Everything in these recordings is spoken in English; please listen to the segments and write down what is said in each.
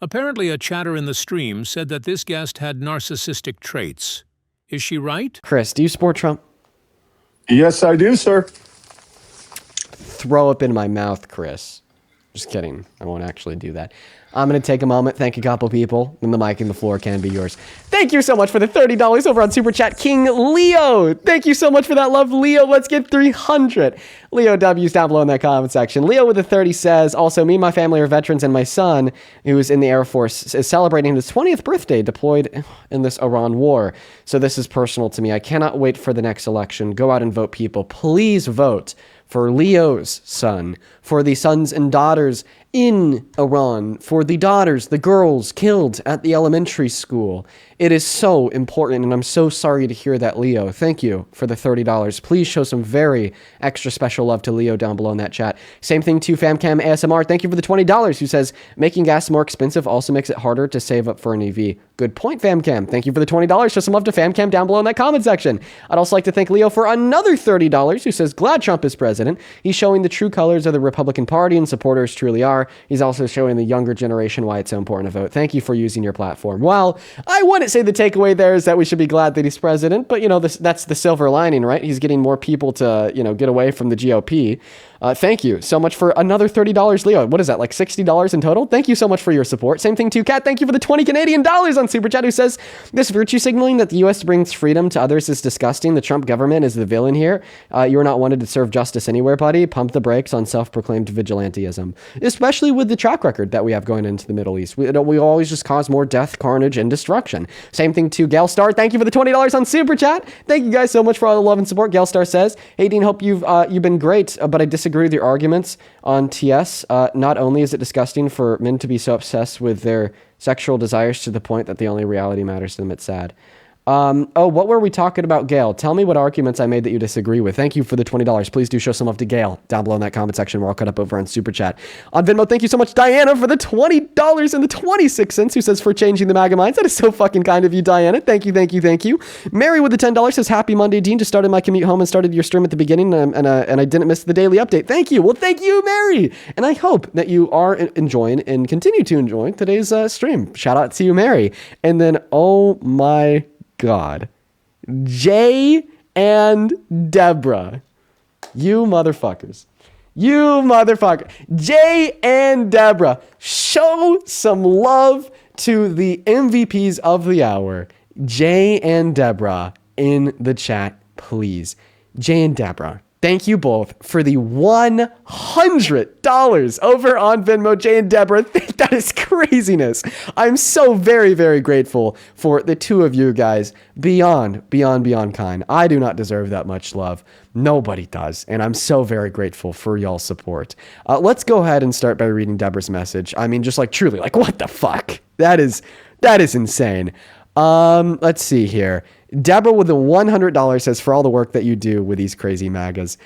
Apparently, a chatter in the stream said that this guest had narcissistic traits. Is she right? Chris, do you support Trump? Yes, I do, sir. Throw up in my mouth, Chris. Just kidding. I won't actually do that. I'm going to take a moment, thank a couple people, and the mic and the floor can be yours. Thank you so much for the $30 over on Super Chat. King Leo, thank you so much for that love, Leo. Let's get 300. Leo W's down below in that comment section. Leo with a 30 says, also, me and my family are veterans, and my son, who is in the Air Force, is celebrating his 20th birthday deployed in this Iran war. So this is personal to me. I cannot wait for the next election. Go out and vote, people. Please vote for Leo's son, for the sons and daughters in Iran, for the daughters, the girls killed at the elementary school. It is so important, and I'm so sorry to hear that, Leo. Thank you for the $30. Please show some very extra special love to Leo down below in that chat. Same thing to FamCam ASMR. Thank you for the $20, who says, making gas more expensive also makes it harder to save up for an EV. Good point, FamCam. Thank you for the $20. Show some love to FamCam down below in that comment section. I'd also like to thank Leo for another $30, who says, glad Trump is president. He's showing the true colors of the Republican Party, and supporters truly are. He's also showing the younger generation why it's so important to vote. Thank you for using your platform. Well, I wouldn't say the takeaway there is that we should be glad that he's president, but, that's the silver lining, right? He's getting more people to, get away from the GOP. Thank you so much for another $30, Leo. What is that, like $60 in total? Thank you so much for your support. Same thing to Kat. Thank you for the 20 Canadian dollars on Super Chat, who says, this virtue signaling that the U.S. brings freedom to others is disgusting. The Trump government is the villain here. You are not wanted to serve justice anywhere, buddy. Pump the brakes on self-proclaimed vigilantism, especially with the track record that we have going into the Middle East. We always just cause more death, carnage, and destruction. Same thing to Gail Star. Thank you for the $20 on Super Chat. Thank you guys so much for all the love and support. Gail Star says, hey, Dean, hope you've been great, but I disagree with your arguments on TS. Not only is it disgusting for men to be so obsessed with their sexual desires to the point that the only reality matters to them, it's sad. What were we talking about, Gail? Tell me what arguments I made that you disagree with. Thank you for the $20. Please do show some love to Gail down below in that comment section. We're all cut up over on Super Chat. On Venmo, thank you so much, Diana, for the $20 and the 26 cents, who says, for changing the MAGA minds. That is so fucking kind of you, Diana. Thank you, thank you, thank you. Mary with the $10 says, happy Monday, Dean. Just started my commute home and started your stream at the beginning, and I didn't miss the daily update. Thank you. Well, thank you, Mary. And I hope that you are enjoying and continue to enjoy today's stream. Shout out to you, Mary. And then, oh my God, Jay and Deborah. You motherfuckers. Jay and Deborah, show some love to the MVPs of the hour. Jay and Deborah in the chat, please. Jay and Deborah, thank you both for the $100 over on Venmo. Jay and Deborah, that is craziness. I'm so very, very grateful for the two of you guys. Beyond kind. I do not deserve that much love. Nobody does. And I'm so very grateful for y'all's support. Let's go ahead and start by reading Deborah's message. I mean, just like truly, like, what the fuck? That is insane. Let's see here. Deborah with the $100 says, for all the work that you do with these crazy MAGAs.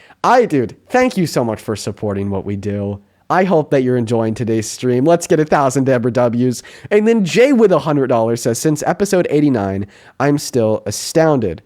Dude, thank you so much for supporting what we do. I hope that you're enjoying today's stream. Let's get 1,000 Deborah W's. And then Jay with $100 says, since episode 89, I'm still astounded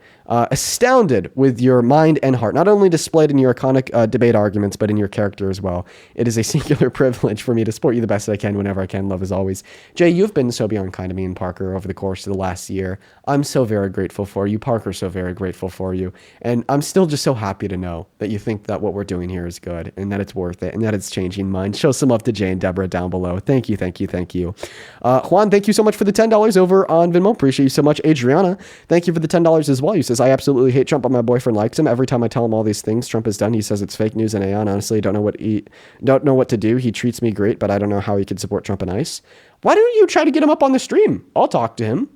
with your mind and heart, not only displayed in your iconic debate arguments, but in your character as well. It is a singular privilege for me to support you the best that I can whenever I can. Love as always. Jay, you've been so beyond kind to me and Parker over the course of the last year. I'm so very grateful for you. Parker, so very grateful for you. And I'm still just so happy to know that you think that what we're doing here is good and that it's worth it and that it's changing minds. Show some love to Jay and Deborah down below. Thank you. Juan, thank you so much for the $10 over on Venmo. Appreciate you so much. Adriana, thank you for the $10 as well. You says, I absolutely hate Trump, but my boyfriend likes him. Every time I tell him all these things Trump has done, he says it's fake news and AI. Honestly, don't know what to do. He treats me great, but I don't know how he could support Trump and ICE. Why don't you try to get him up on the stream? I'll talk to him.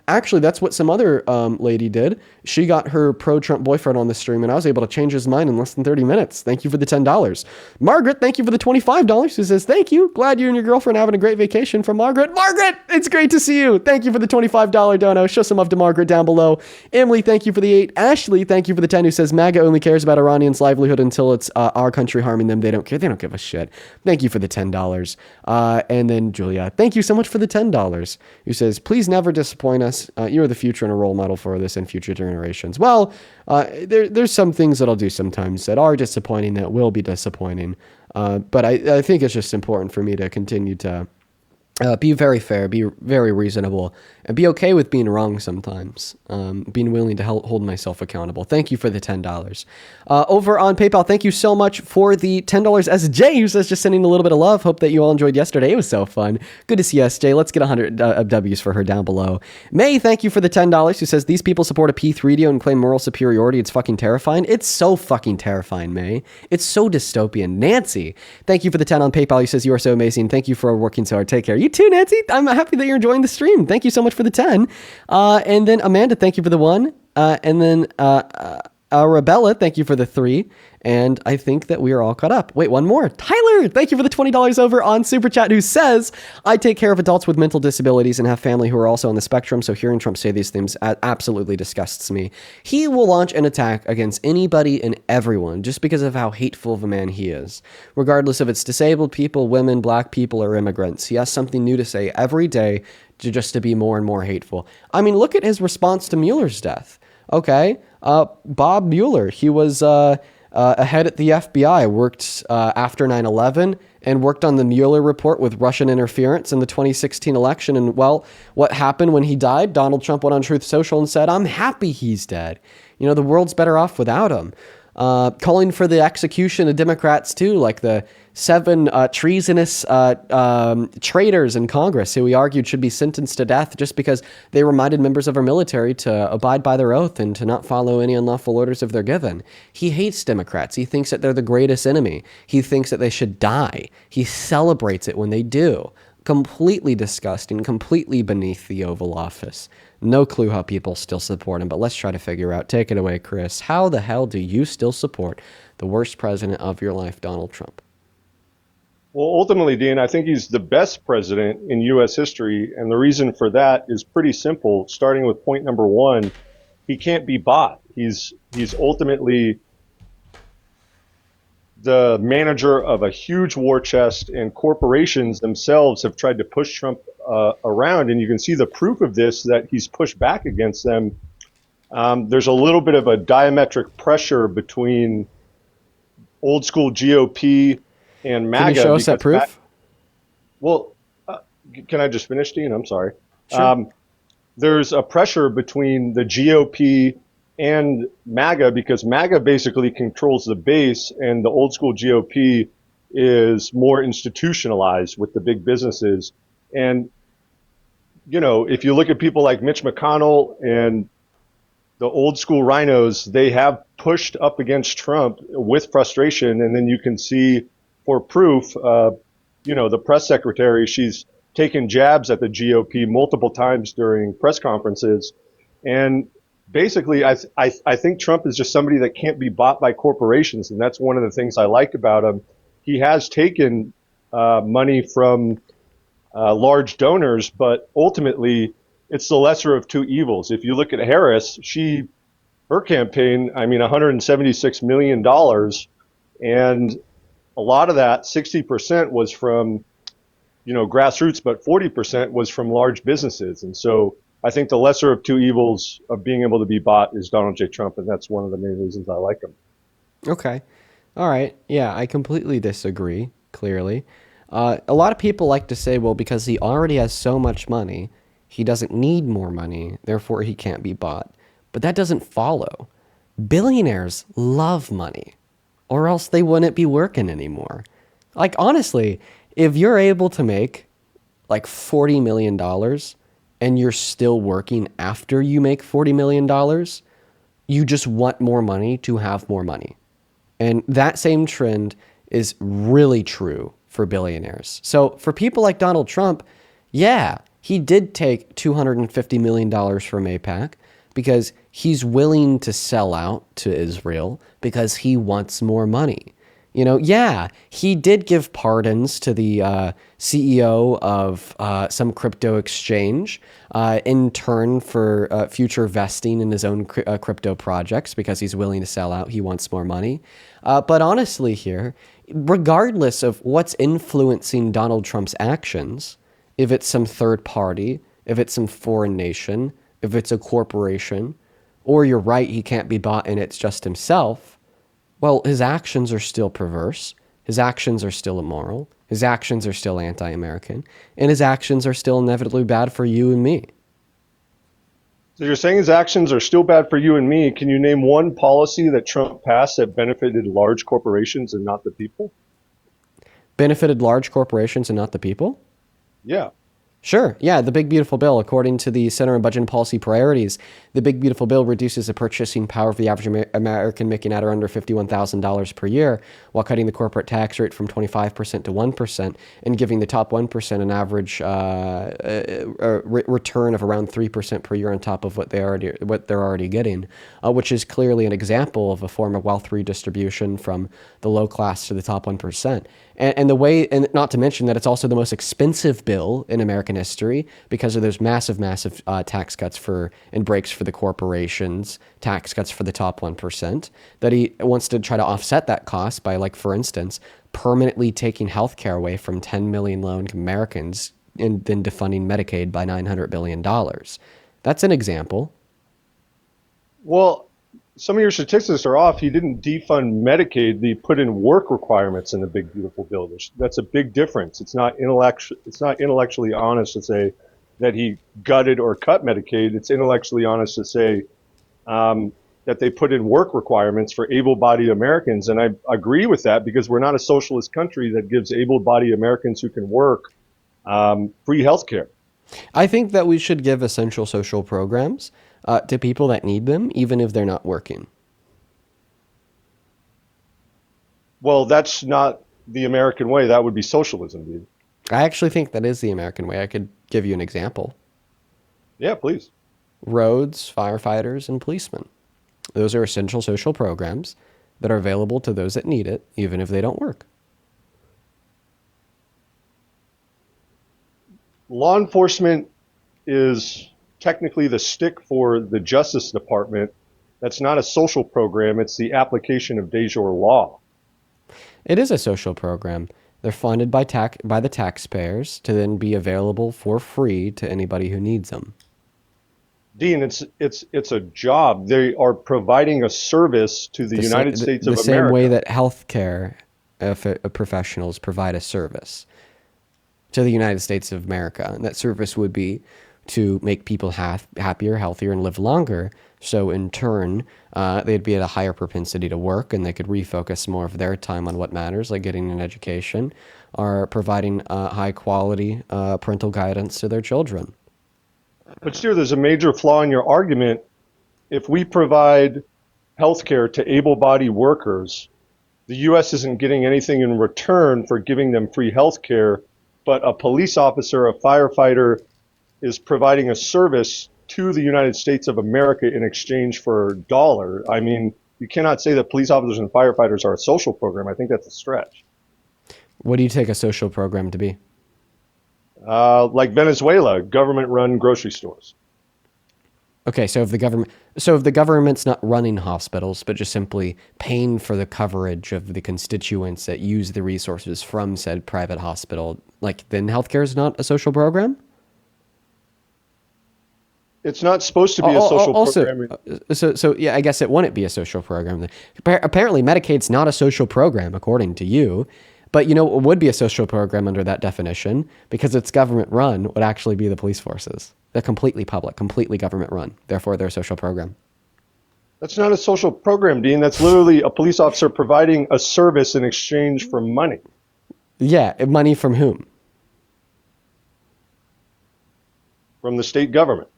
Actually, that's what some other lady did. She got her pro-Trump boyfriend on the stream, and I was able to change his mind in less than 30 minutes. Thank you for the $10. Margaret, thank you for the $25. Who says, thank you. Glad you and your girlfriend are having a great vacation. From Margaret. Margaret, it's great to see you. Thank you for the $25 dono. Show some love to Margaret down below. Emily, thank you for the 8. Ashley, thank you for the 10, who says, MAGA only cares about Iranians' livelihood until it's our country harming them. They don't care. They don't give a shit. Thank you for the $10. And then Julia, thank you so much for the $10, who says, please never disappoint us. You are the future and a role model for this and future generations. Well, there's some things that I'll do sometimes that are disappointing, that will be disappointing. But I think it's just important for me to continue to Be very fair, be very reasonable, and be okay with being wrong sometimes. Being willing to hold myself accountable. Thank you for the $10. Over on PayPal, thank you so much for the $10. SJ, who says just sending a little bit of love. Hope that you all enjoyed yesterday. It was so fun. Good to see SJ. Let's get 100 W's for her down below. May, thank you for the $10. Who says these people support a P3DO and claim moral superiority. It's fucking terrifying. It's so fucking terrifying, May. It's so dystopian. Nancy, thank you for the 10 on PayPal. Who says you are so amazing. Thank you for working so hard. Take care. You too, Nancy. I'm happy that you're enjoying the stream. Thank you so much for the 10. And then Amanda, thank you for the 1. And then Arabella, thank you for the 3. And I think that we are all caught up. Wait, one more. Tyler, thank you for the $20 over on Super Chat, who says, I take care of adults with mental disabilities and have family who are also on the spectrum, so hearing Trump say these things absolutely disgusts me. He will launch an attack against anybody and everyone just because of how hateful of a man he is. Regardless if it's disabled people, women, black people, or immigrants. He has something new to say every day to be more and more hateful. I mean, look at his response to Mueller's death. Okay, Bob Mueller, he was ahead at the FBI, worked after 9/11 and worked on the Mueller report with Russian interference in the 2016 election. And well, what happened when he died? Donald Trump went on Truth Social and said, I'm happy he's dead. You know, the world's better off without him. Calling for the execution of Democrats too, like the 7 treasonous traitors in Congress who he argued should be sentenced to death just because they reminded members of our military to abide by their oath and to not follow any unlawful orders if they're given. He hates Democrats. He thinks that they're the greatest enemy. He thinks that they should die. He celebrates it when they do. Completely disgusting, completely beneath the Oval Office. No clue how people still support him, but let's try to figure out. Take it away, Chris. How the hell do you still support the worst president of your life, Donald Trump? Well, ultimately, Dean, I think he's the best president in U.S. history, and the reason for that is pretty simple. Starting with point number 1, he can't be bought. He's ultimately the manager of a huge war chest, and corporations themselves have tried to push Trump around, and you can see the proof of this, that he's pushed back against them. There's a little bit of a diametric pressure between old school GOP and MAGA. Can you show us that proof? Can I just finish, Dean? I'm sorry. Sure. There's a pressure between the GOP and MAGA because MAGA basically controls the base, and the old school GOP is more institutionalized with the big businesses. And, you know, if you look at people like Mitch McConnell and the old school rhinos, they have pushed up against Trump with frustration. And then you can see, for proof, you know, the press secretary, she's taken jabs at the GOP multiple times during press conferences. And basically, I think Trump is just somebody that can't be bought by corporations. And that's one of the things I like about him. He has taken money from large donors, but ultimately it's the lesser of two evils. If you look at Harris, her campaign, I mean, $176 million, and a lot of that, 60% was from, you know, grassroots, but 40% was from large businesses. And so I think the lesser of two evils of being able to be bought is Donald J. Trump, and that's one of the main reasons I like him. Okay. All right. Yeah, I completely disagree, clearly. A lot of people like to say, well, because he already has so much money, he doesn't need more money, therefore he can't be bought. But that doesn't follow. Billionaires love money, or else they wouldn't be working anymore. Like, honestly, if you're able to make like $40 million and you're still working after you make $40 million, you just want more money to have more money. And that same trend is really true for billionaires. So for people like Donald Trump, yeah, he did take $250 million from AIPAC because he's willing to sell out to Israel because he wants more money. You know, yeah, he did give pardons to the CEO of some crypto exchange in turn for future vesting in his own crypto projects because he's willing to sell out. He wants more money. But honestly here, regardless of what's influencing Donald Trump's actions, if it's some third party, if it's some foreign nation, if it's a corporation, or you're right, he can't be bought and it's just himself, well, his actions are still perverse. His actions are still immoral. His actions are still anti-American, and his actions are still inevitably bad for you and me. So you're saying his actions are still bad for you and me. Can you name one policy that Trump passed that benefited large corporations and not the people? Benefited large corporations and not the people? Yeah. Sure. Yeah, the Big Beautiful Bill, according to the Center on Budget and Policy Priorities, the Big Beautiful Bill reduces the purchasing power of the average American making at or under $51,000 per year, while cutting the corporate tax rate from 25% to 1% and giving the top 1% an average return of around 3% per year on top of what they're already getting, which is clearly an example of a form of wealth redistribution from the low class to the top 1%. And the way, and not to mention that it's also the most expensive bill in American history because of those massive tax cuts and breaks for the corporations, tax cuts for the top 1%, that he wants to try to offset that cost by, like, for instance, permanently taking health care away from 10 million low-income Americans and then defunding Medicaid by $900 billion. That's an example. Well, some of your statistics are off. He didn't defund Medicaid. He put in work requirements in the Big Beautiful Bill. That's a big difference. It's not intellectually honest to say that he gutted or cut Medicaid. It's intellectually honest to say that they put in work requirements for able-bodied Americans. And I agree with that because we're not a socialist country that gives able-bodied Americans who can work free health care. I think that we should give essential social programs to people that need them, even if they're not working. Well, that's not the American way. That would be socialism, dude. I actually think that is the American way. I could give you an example. Yeah, please. Roads, firefighters, and policemen. Those are essential social programs that are available to those that need it, even if they don't work. Law enforcement is technically the stick for the Justice Department. That's not a social program. It's the application of de jure law. It is a social program. They're funded by the taxpayers to then be available for free to anybody who needs them. Dean, it's a job. They are providing a service to the United States of America. The same way that healthcare professionals provide a service to the United States of America. And that service would be to make people happier, healthier, and live longer. So in turn, they'd be at a higher propensity to work, and they could refocus more of their time on what matters, like getting an education or providing high-quality parental guidance to their children. But still, there's a major flaw in your argument. If we provide health care to able-bodied workers, the U.S. isn't getting anything in return for giving them free health care, but a police officer, a firefighter, is providing a service to the United States of America in exchange for a dollar. I mean, you cannot say that police officers and firefighters are a social program. I think that's a stretch. What do you take a social program to be? Like Venezuela, government-run grocery stores. Okay, so if the government's not running hospitals, but just simply paying for the coverage of the constituents that use the resources from said private hospital, like, then healthcare is not a social program? It's not supposed to be a social program. So yeah, I guess it wouldn't be a social program. Apparently, Medicaid's not a social program, according to you. But you know what would be a social program under that definition, because it's government run, would actually be the police forces. They're completely public, completely government run. Therefore, they're a social program. That's not a social program, Dean. That's literally a police officer providing a service in exchange for money. Yeah, money from whom? From the state government.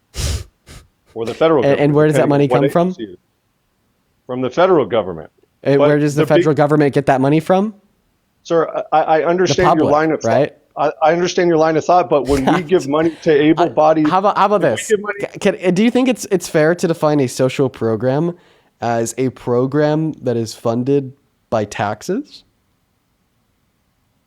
Or the federal government. And where does that money come from? From the federal government. And where does the federal government get that money from? Sir, I understand your line of thought. Right? I understand your line of thought, but when we give money to able-bodied... How about this? Do you think it's fair to define a social program as a program that is funded by taxes?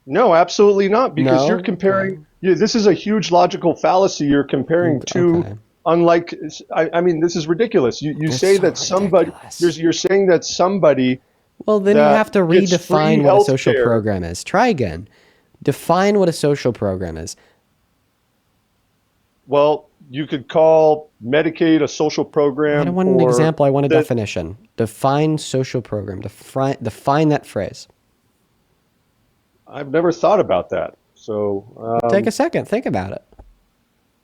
No, absolutely not, because you're comparing... Yeah, this is a huge logical fallacy. You're comparing two... Okay. Unlike, I mean, this is ridiculous. You say that somebody... You're saying that somebody... Well, then you have to redefine what a social program is. Try again. Define what a social program is. Well, you could call Medicaid a social program. I don't want an example. I want a definition. Define social program. Define that phrase. I've never thought about that. So Take a second, think about it.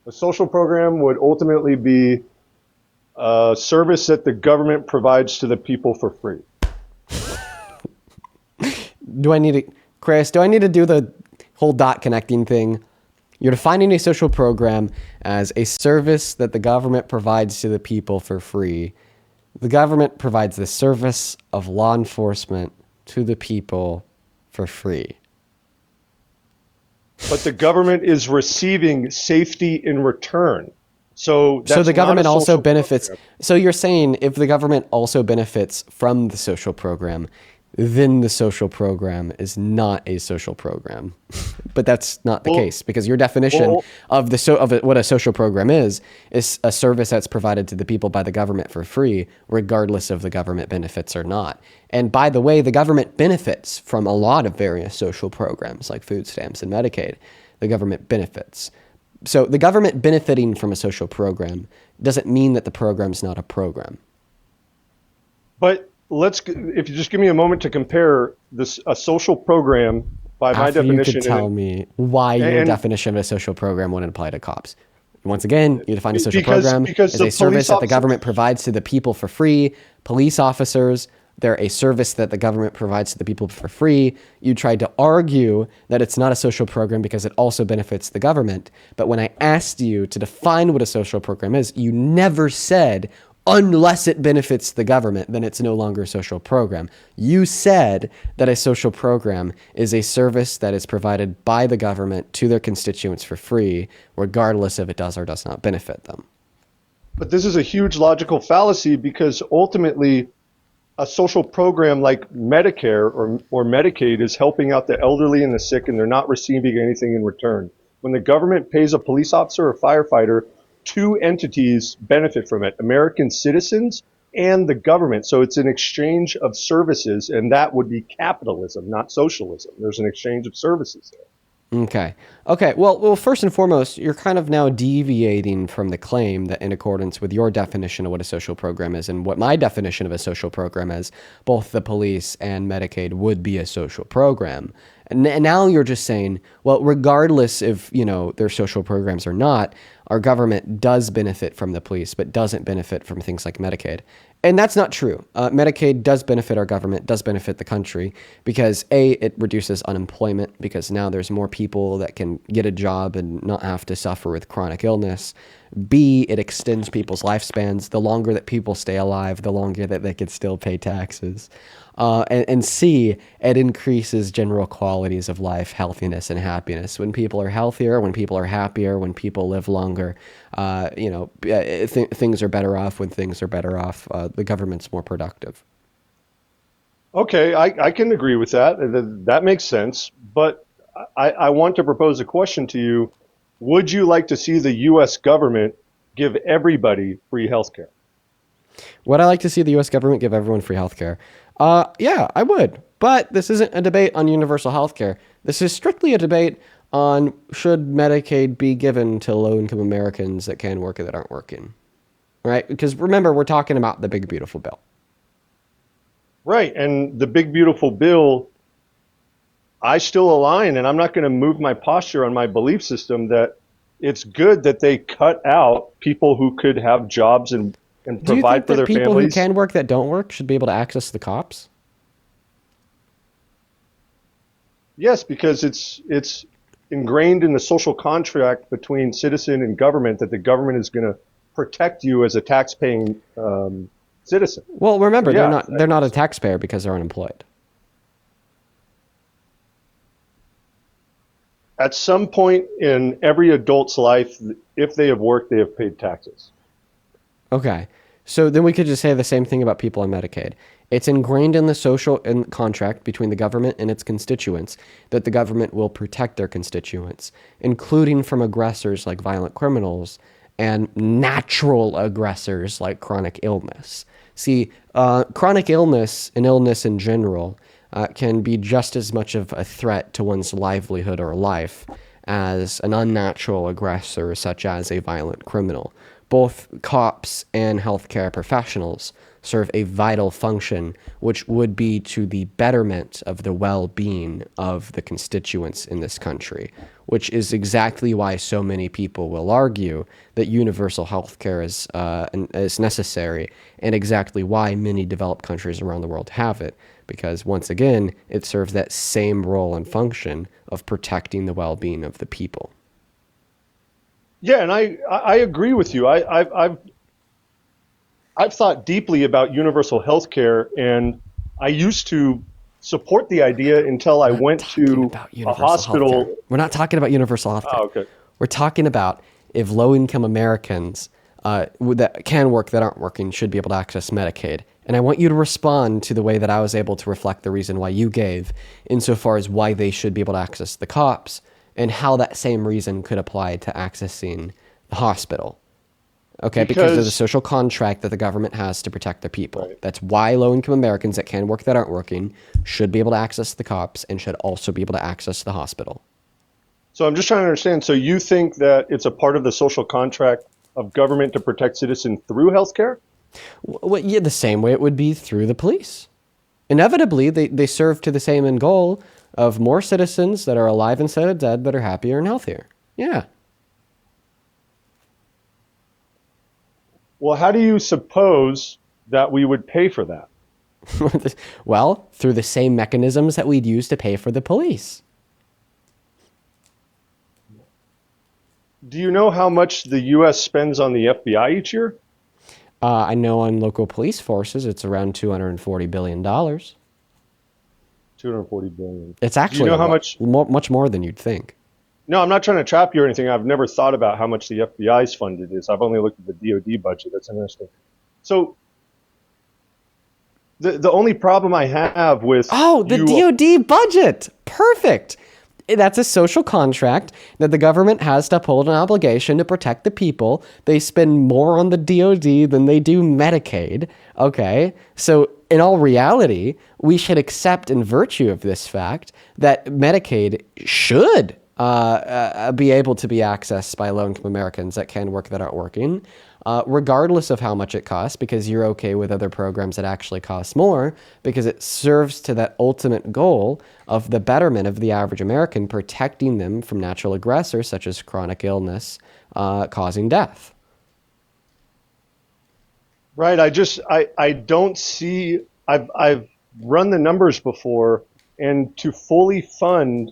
a social program would ultimately be a service that the government provides to the people for free. Chris, do I need to do the whole dot connecting thing? You're defining a social program as a service that the government provides to the people for free. The government provides the service of law enforcement to the people for free. But the government is receiving safety in return. So The government also benefits. Program. So you're saying if the government also benefits from the social program, then the social program is not a social program. But that's not the case, because your definition of what a social program is a service that's provided to the people by the government for free, regardless of the government benefits or not. And by the way, the government benefits from a lot of various social programs like food stamps and Medicaid. The government benefits. So the government benefiting from a social program doesn't mean that the program's not a program. But if you just give me a moment to compare a social program by my definition. You could tell me why your definition of a social program wouldn't apply to cops. Once again, you define a social program as a service that the government provides to the people for free. Police officers, they're a service that the government provides to the people for free. You tried to argue that it's not a social program because it also benefits the government. But when I asked you to define what a social program is, you never said, unless it benefits the government, then it's no longer a social program. You said that a social program is a service that is provided by the government to their constituents for free, regardless if it does or does not benefit them. But this is a huge logical fallacy, because ultimately a social program like Medicare or Medicaid is helping out the elderly and the sick, and they're not receiving anything in return. When the government pays a police officer or firefighter, two entities benefit from it: American citizens and the government. So it's an exchange of services, and that would be capitalism, not socialism. There's an exchange of services there. Okay. Well, first and foremost, you're kind of now deviating from the claim that, in accordance with your definition of what a social program is and what my definition of a social program is, both the police and Medicaid would be a social program. And now you're just saying, well, regardless if, they're social programs or not, our government does benefit from the police, but doesn't benefit from things like Medicaid. And that's not true. Medicaid does benefit our government, does benefit the country, because A, it reduces unemployment, because now there's more people that can get a job and not have to suffer with chronic illness. B, it extends people's lifespans. The longer that people stay alive, the longer that they can still pay taxes. And C, it increases general qualities of life, healthiness, and happiness. When people are healthier, when people are happier, when people live longer, things are better off. When things are better off, the government's more productive. Okay, I can agree with that. That makes sense. But I want to propose a question to you. Would you like to see the U.S. government give everybody free health care? Would I like to see the U.S. government give everyone free health care? Yeah, I would. But this isn't a debate on universal health care. This is strictly a debate on should Medicaid be given to low-income Americans that can work and that aren't working. Right? Because remember, we're talking about the big, beautiful bill. Right. And the big, beautiful bill, I still align, and I'm not going to move my posture on my belief system that it's good that they cut out people who could have jobs and provide for their families. Do you think that people who can work that don't work should be able to access the cops? Yes, because it's ingrained in the social contract between citizen and government that the government is going to protect you as a tax-paying citizen. Well, remember, they're not a taxpayer because they're unemployed. At some point in every adult's life, if they have worked, they have paid taxes. Okay. So then we could just say the same thing about people on Medicaid. It's ingrained in the social contract between the government and its constituents that the government will protect their constituents, including from aggressors like violent criminals and natural aggressors like chronic illness. See, chronic illness and illness in general can be just as much of a threat to one's livelihood or life as an unnatural aggressor such as a violent criminal. both cops and healthcare professionals serve a vital function, which would be to the betterment of the well-being of the constituents in this country, which is exactly why so many people will argue that universal healthcare is necessary, and exactly why many developed countries around the world have it, because once again, it serves that same role and function of protecting the well-being of the people. Yeah, and I agree with you. I've thought deeply about universal health care, and I used to support the idea until I went to a hospital. Healthcare. We're not talking about universal healthcare. Oh, okay. We're talking about if low-income Americans that can work that aren't working should be able to access Medicaid. And I want you to respond to the way that I was able to reflect the reason why you gave, insofar as why they should be able to access the cops, and how that same reason could apply to accessing the hospital. Okay, because of the social contract that the government has to protect the people. Right. That's why low-income Americans that can work that aren't working should be able to access the cops and should also be able to access the hospital. So I'm just trying to understand. So you think that it's a part of the social contract of government to protect citizens through healthcare? Well, yeah, the same way it would be through the police. Inevitably, they serve to the same end goal of more citizens that are alive instead of dead that are happier and healthier. Yeah. Well, how do you suppose that we would pay for that? Well, through the same mechanisms that we'd use to pay for the police. Do you know how much the U.S. spends on the FBI each year? I know on local police forces, it's around $240 billion. $240 billion. It's actually how much? Much more than you'd think. No, I'm not trying to trap you or anything. I've never thought about how much the FBI's funded is. I've only looked at the DoD budget. That's interesting. So the only problem I have with the DoD budget. Perfect. That's a social contract that the government has to uphold an obligation to protect the people. They spend more on the DoD than they do Medicaid. Okay, so in all reality, we should accept in virtue of this fact that Medicaid should be able to be accessed by low-income Americans that can work that aren't working, regardless of how much it costs, because you're okay with other programs that actually cost more, because it serves to that ultimate goal of the betterment of the average American, protecting them from natural aggressors such as chronic illness causing death. Right. I don't see. I've run the numbers before, and to fully fund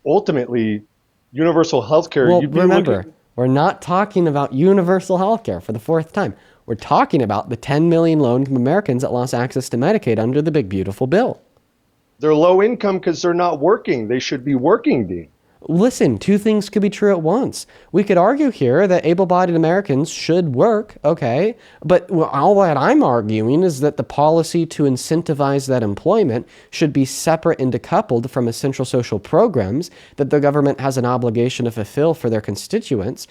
ultimately universal health care. Well, remember, we're not talking about universal health care for the fourth time. We're talking about the 10 million low-income Americans that lost access to Medicaid under the big, beautiful bill. They're low income because they're not working. They should be working, Dean. Listen, two things could be true at once. We could argue here that able-bodied Americans should work, okay? But all that I'm arguing is that the policy to incentivize that employment should be separate and decoupled from essential social programs that the government has an obligation to fulfill for their constituents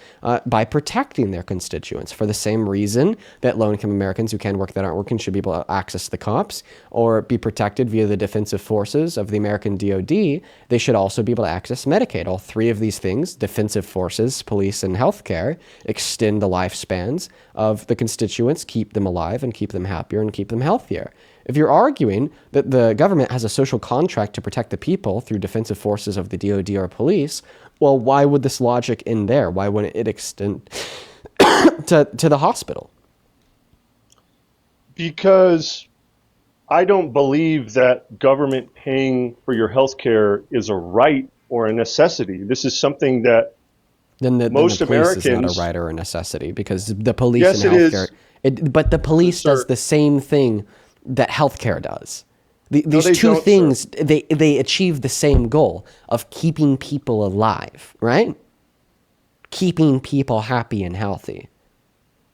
by protecting their constituents. For the same reason that low-income Americans who can work that aren't working should be able to access the cops or be protected via the defensive forces of the American DoD, they should also be able to access Medicaid. All three of these things, defensive forces, police, and healthcare, extend the lifespans of the constituents, keep them alive and keep them happier and keep them healthier. If you're arguing that the government has a social contract to protect the people through defensive forces of the DoD or police, well, why would this logic end there? Why wouldn't it extend to the hospital? Because I don't believe that government paying for your health care is a right or a necessity. This is something that most the police Americans... is not a right or a necessity, because the police Yes, and it healthcare... is. But the police Sir. does the same thing that healthcare does. These they two don't, things, sir. they achieve the same goal of keeping people alive, right? Keeping people happy and healthy.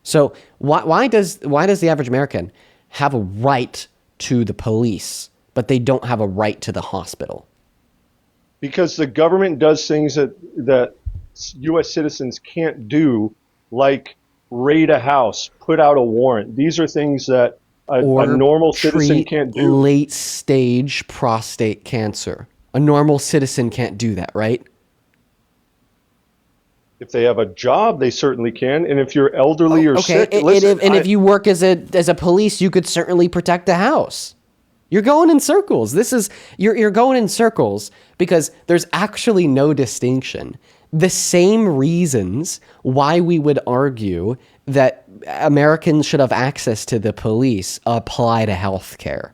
So why does the average American have a right to the police, but they don't have a right to the hospital? Because the government does things that U.S. citizens can't do, like raid a house, put out a warrant. These are things that a normal citizen can't do. Late-stage prostate cancer. A normal citizen can't do that, right? If they have a job, they certainly can. And if you're elderly or sick, if you work as a police, you could certainly protect the house. You're going in circles. You're going in circles because there's actually no distinction. The same reasons why we would argue that Americans should have access to the police apply to healthcare.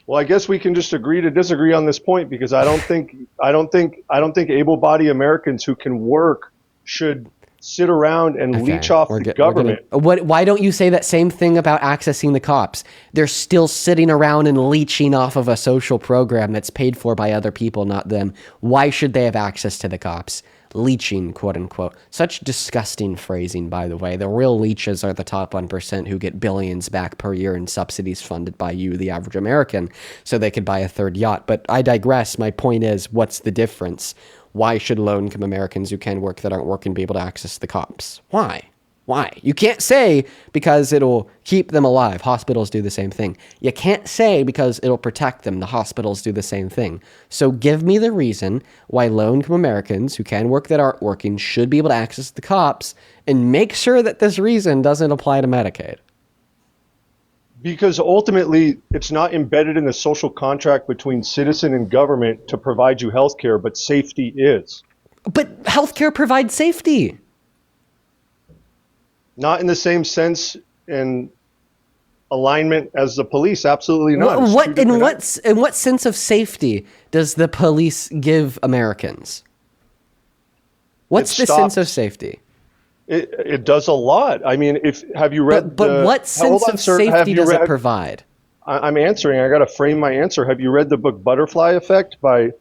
Well, I guess we can just agree to disagree on this point because I don't think able-bodied Americans who can work should sit around and leech off the government. Why don't you say that same thing about accessing the cops? They're still sitting around and leeching off of a social program that's paid for by other people, not them. Why should they have access to the cops? Leeching, quote unquote. Such disgusting phrasing, by the way. The real leeches are the top 1% who get billions back per year in subsidies funded by you, the average American, so they could buy a third yacht. But I digress. My point is, what's the difference? Why should low-income Americans who can work that aren't working be able to access the cops? Why? Why? You can't say because it'll keep them alive. Hospitals do the same thing. You can't say because it'll protect them. The hospitals do the same thing. So give me the reason why low-income Americans who can work that aren't working should be able to access the cops, and make sure that this reason doesn't apply to Medicaid. Because ultimately, it's not embedded in the social contract between citizen and government to provide you health care, but safety is. But healthcare provides safety. Not in the same sense and alignment as the police. Absolutely not. In what sense of safety does the police give Americans? What's the sense of safety? It does a lot. I mean, have you read? But what sense of safety does it provide? I'm answering. I got to frame my answer. Have you read the book Butterfly Effect by?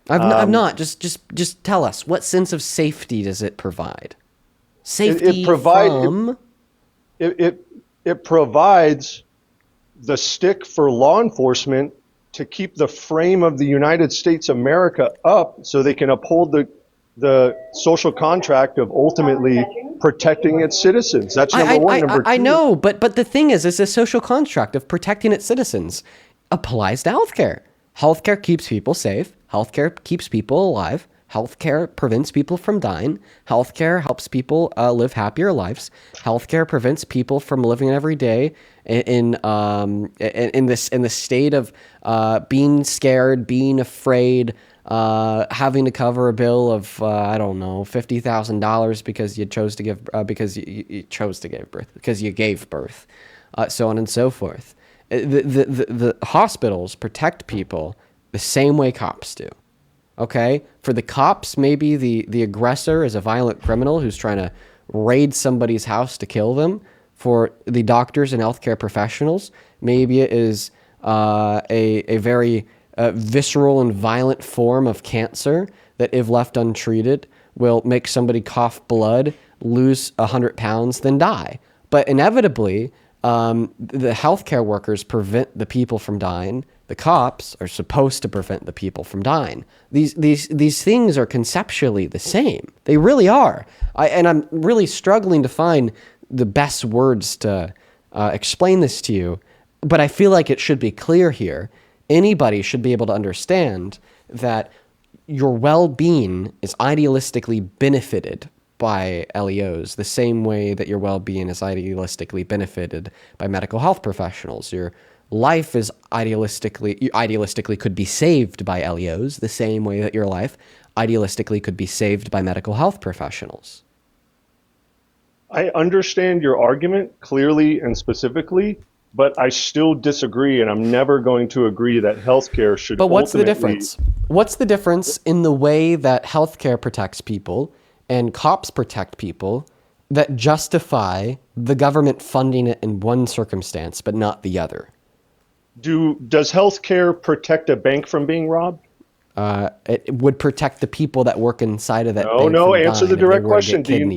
I've not. Just tell us, what sense of safety does it provide? Safety from? It provides the stick for law enforcement to keep the frame of the United States America up so they can uphold the social contract of ultimately protecting its citizens. That's number one. Number two. I know, but the thing is the social contract of protecting its citizens applies to healthcare. Healthcare keeps people safe. Healthcare keeps people alive. Healthcare prevents people from dying. Healthcare helps people live happier lives. Healthcare prevents people from living every day in the state of being scared, being afraid, having to cover a bill of $50,000 because you chose to give because you chose to give birth, because you gave birth, so on and so forth. The hospitals protect people the same way cops do. Okay, for the cops, maybe the aggressor is a violent criminal who's trying to raid somebody's house to kill them. For the doctors and healthcare professionals, maybe it is a very visceral and violent form of cancer that, if left untreated, will make somebody cough blood, lose 100 pounds, then die. But inevitably, the healthcare workers prevent the people from dying. The cops are supposed to prevent the people from dying. These things are conceptually the same. They really are. I'm really struggling to find the best words to explain this to you, but I feel like it should be clear here. Anybody should be able to understand that your well-being is idealistically benefited by LEOs, the same way that your well-being is idealistically benefited by medical health professionals. Your life is idealistically could be saved by LEOs, the same way that your life idealistically could be saved by medical health professionals. I understand your argument clearly and specifically, but I still disagree, and I'm never going to agree that healthcare should. But what's the difference? What's the difference in the way that healthcare protects people and cops protect people that justify the government funding it in one circumstance but not the other? Does healthcare protect a bank from being robbed? It would protect the people that work inside of that bank. No, answer the direct question, Dean.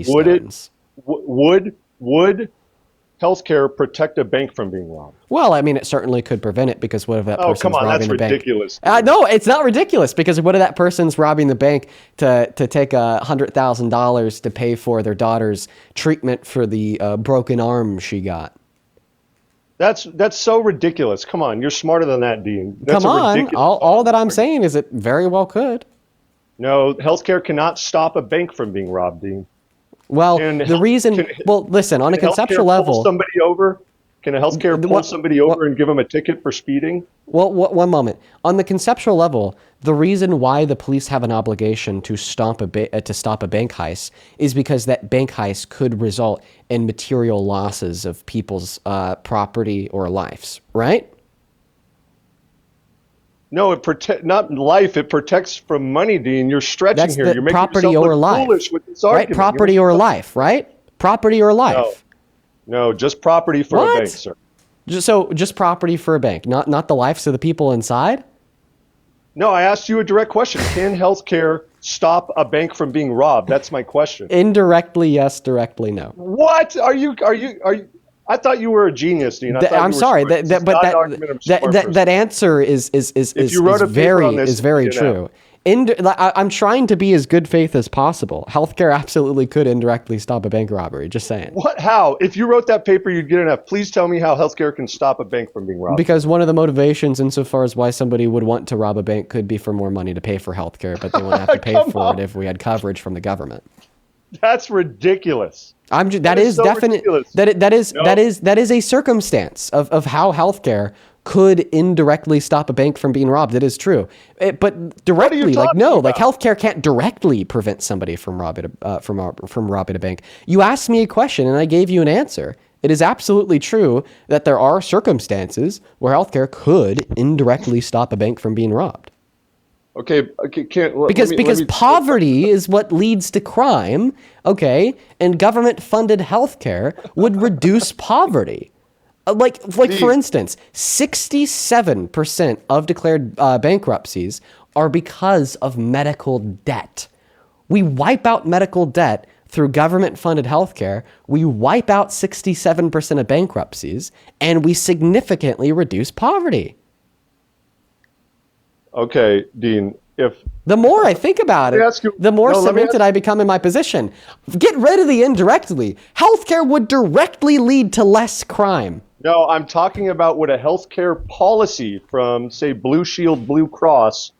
Would healthcare protect a bank from being robbed? Well, I mean, it certainly could prevent it, because what if that person's robbing the bank? Oh, come on, that's ridiculous. No, it's not ridiculous, because what if that person's robbing the bank to take $100,000 to pay for their daughter's treatment for the broken arm she got? That's so ridiculous. Come on, you're smarter than that, Dean. Come on, all that I'm saying is it very well could. No, healthcare cannot stop a bank from being robbed, Dean. Well, Can the health- reason, can- well, listen, on a Can conceptual healthcare pull level, somebody over? Can a healthcare pull what- somebody over and give them a ticket for speeding? well, one moment. On the conceptual level, the reason why the police have an obligation to stop a bank heist is because that bank heist could result in material losses of people's property or lives, right? No, not life. It protects from money, Dean. You're stretching That's here. the You're making property yourself or look life, foolish with this right? argument. You're Property making or yourself- life, right? Property or life. No, just property for What? a bank, sir. Just property for a bank, not the lives of the people inside. No, I asked you a direct question. Can healthcare stop a bank from being robbed? That's my question. Indirectly, yes. Directly, no. What are you? I thought you were a genius, Dean. I'm sorry, But that answer is you wrote a paper on this, very you'd get true. I'm trying to be as good faith as possible. Healthcare absolutely could indirectly stop a bank robbery. Just saying. What? How? If you wrote that paper, you'd get an F. Please tell me how healthcare can stop a bank from being robbed. Because one of the motivations, insofar as why somebody would want to rob a bank, could be for more money to pay for healthcare, but they wouldn't have to pay for it if we had coverage from the government. That's ridiculous. That is so definite. ridiculous. That is a circumstance of how healthcare could indirectly stop a bank from being robbed. It is true, but directly, talking like about? healthcare can't directly prevent somebody from robbing a bank. You asked me a question and I gave you an answer. It is absolutely true that there are circumstances where healthcare could indirectly stop a bank from being robbed. Okay, can't Because poverty is what leads to crime, okay? And government-funded healthcare would reduce poverty. Like for instance, 67% of declared bankruptcies are because of medical debt. We wipe out medical debt through government-funded healthcare. We wipe out 67% of bankruptcies, and we significantly reduce poverty. Okay, Dean. The more I think about it, the more cemented I become in my position. Get rid of the indirectly. Healthcare would directly lead to less crime. No, I'm talking about would a healthcare policy from, say, Blue Shield, Blue Cross,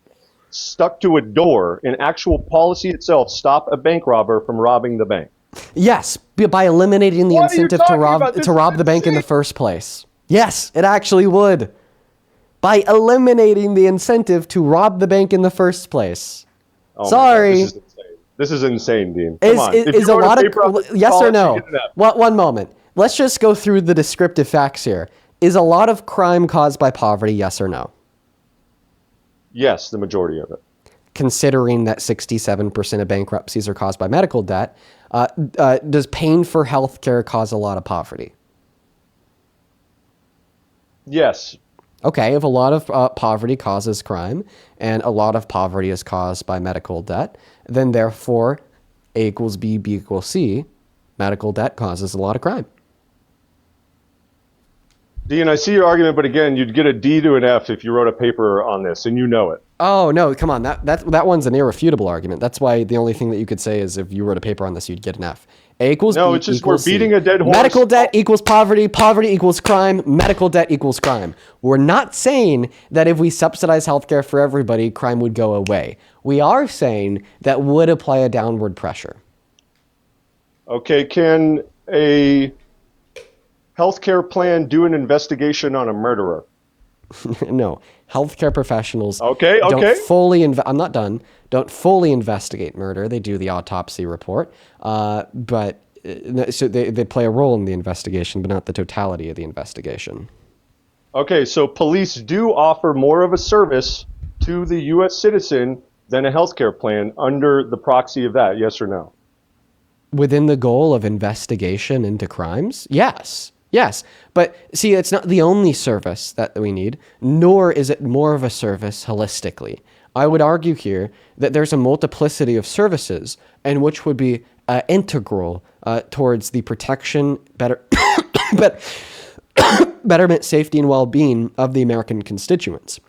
stuck to a door, an actual policy itself, stop a bank robber from robbing the bank? Yes, by eliminating the What are you incentive to talking rob about? This the is bank in the insane. first place. Yes, it actually would. By eliminating the incentive to rob the bank in the first place. Oh my Sorry. God, this is insane, Dean. Come on. If Is you a wrote lot paper on of this yes or college, no? you get an F. One moment. Let's just go through the descriptive facts here. Is a lot of crime caused by poverty? Yes or no? Yes, the majority of it. Considering that 67% of bankruptcies are caused by medical debt, does paying for health care cause a lot of poverty? Yes. Okay, if a lot of poverty causes crime and a lot of poverty is caused by medical debt, then therefore A equals B, B equals C, medical debt causes a lot of crime. Dean, I see your argument, but again, you'd get a D to an F if you wrote a paper on this, and you know it. Oh, no, come on. That one's an irrefutable argument. That's why the only thing that you could say is if you wrote a paper on this, you'd get an F. A equals No, B it's just equals we're beating C. a dead horse. Medical debt equals poverty. Poverty equals crime. Medical debt equals crime. We're not saying that if we subsidize healthcare for everybody, crime would go away. We are saying that would apply a downward pressure. Okay, can a healthcare plan do an investigation on a murderer? No, healthcare professionals Okay. don't fully I'm not done. Don't fully investigate murder. They do the autopsy report, but so they play a role in the investigation, but not the totality of the investigation. Okay, so police do offer more of a service to the U.S. citizen than a healthcare plan under the proxy of that, yes or no? Within the goal of investigation into crimes? Yes. Yes. But see, it's not the only service that we need, nor is it more of a service holistically. I would argue here that there's a multiplicity of services and which would be integral towards the protection, betterment, safety, and well-being of the American constituents.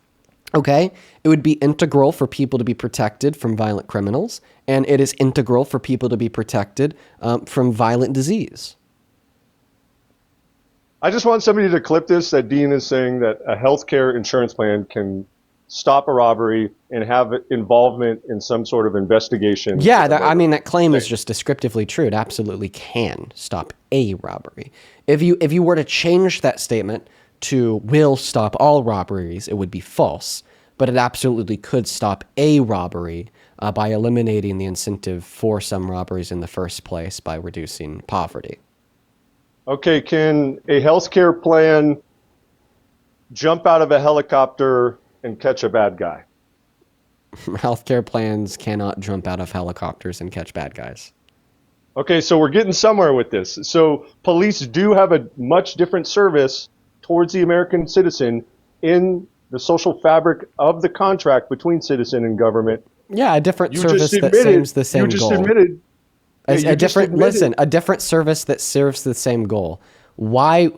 Okay? It would be integral for people to be protected from violent criminals, and it is integral for people to be protected from violent disease. I just want somebody to clip this that Dean is saying that a healthcare insurance plan can stop a robbery and have involvement in some sort of investigation. Yeah, that claim is just descriptively true. It absolutely can stop a robbery. If you were to change that statement to will stop all robberies, it would be false. But it absolutely could stop a robbery by eliminating the incentive for some robberies in the first place by reducing poverty. Okay, can a healthcare plan jump out of a helicopter and catch a bad guy? Healthcare plans cannot jump out of helicopters and catch bad guys. Okay, so we're getting somewhere with this. So police do have a much different service towards the American citizen in the social fabric of the contract between citizen and government. Yeah, a different service that serves the same goal. You just admitted. A different service that serves the same goal. Why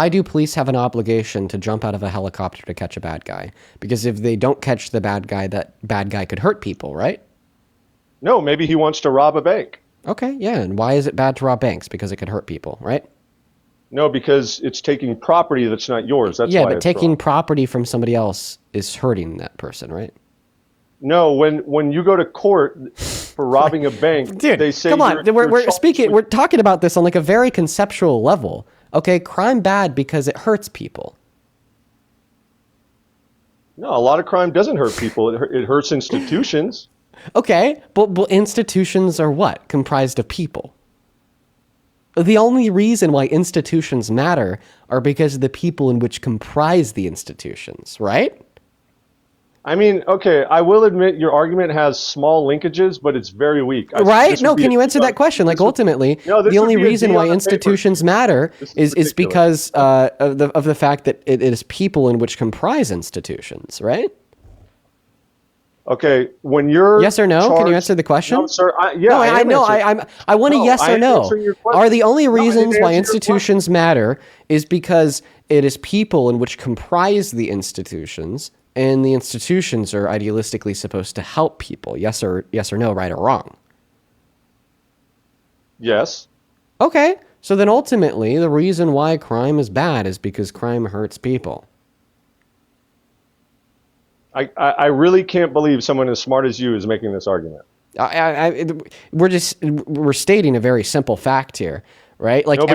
do police have an obligation to jump out of a helicopter to catch a bad guy? Because if they don't catch the bad guy, that bad guy could hurt people, right? No, maybe he wants to rob a bank. Okay, yeah, and why is it bad to rob banks? Because it could hurt people, right? No, because it's taking property that's not yours. That's yeah, why but it's taking wrong. property from somebody else is hurting that person, right? No, when you go to court for robbing a bank, Dude, they say come on. We're speaking. with- We're talking about this on like a very conceptual level. Okay, crime bad because it hurts people. No, a lot of crime doesn't hurt people. It hurts institutions. Okay, but institutions are what? Comprised of people. The only reason why institutions matter are because of the people in which comprise the institutions, right? I mean, okay, I will admit your argument has small linkages, but it's very weak. Right? No, can you answer that question? Like, ultimately, the only reason why institutions matter is because of the fact that it is people in which comprise institutions, right? Okay, when you're yes or no, charged, can you answer the question? No, sir. I want a yes or no. Are the only reasons why institutions matter is because it is people in which comprise the institutions, and the institutions are idealistically supposed to help people? Yes or no, right or wrong? Yes. Okay, so then ultimately the reason why crime is bad is because crime hurts people. I really can't believe someone as smart as you is making this argument. We're stating a very simple fact here, right? Like no,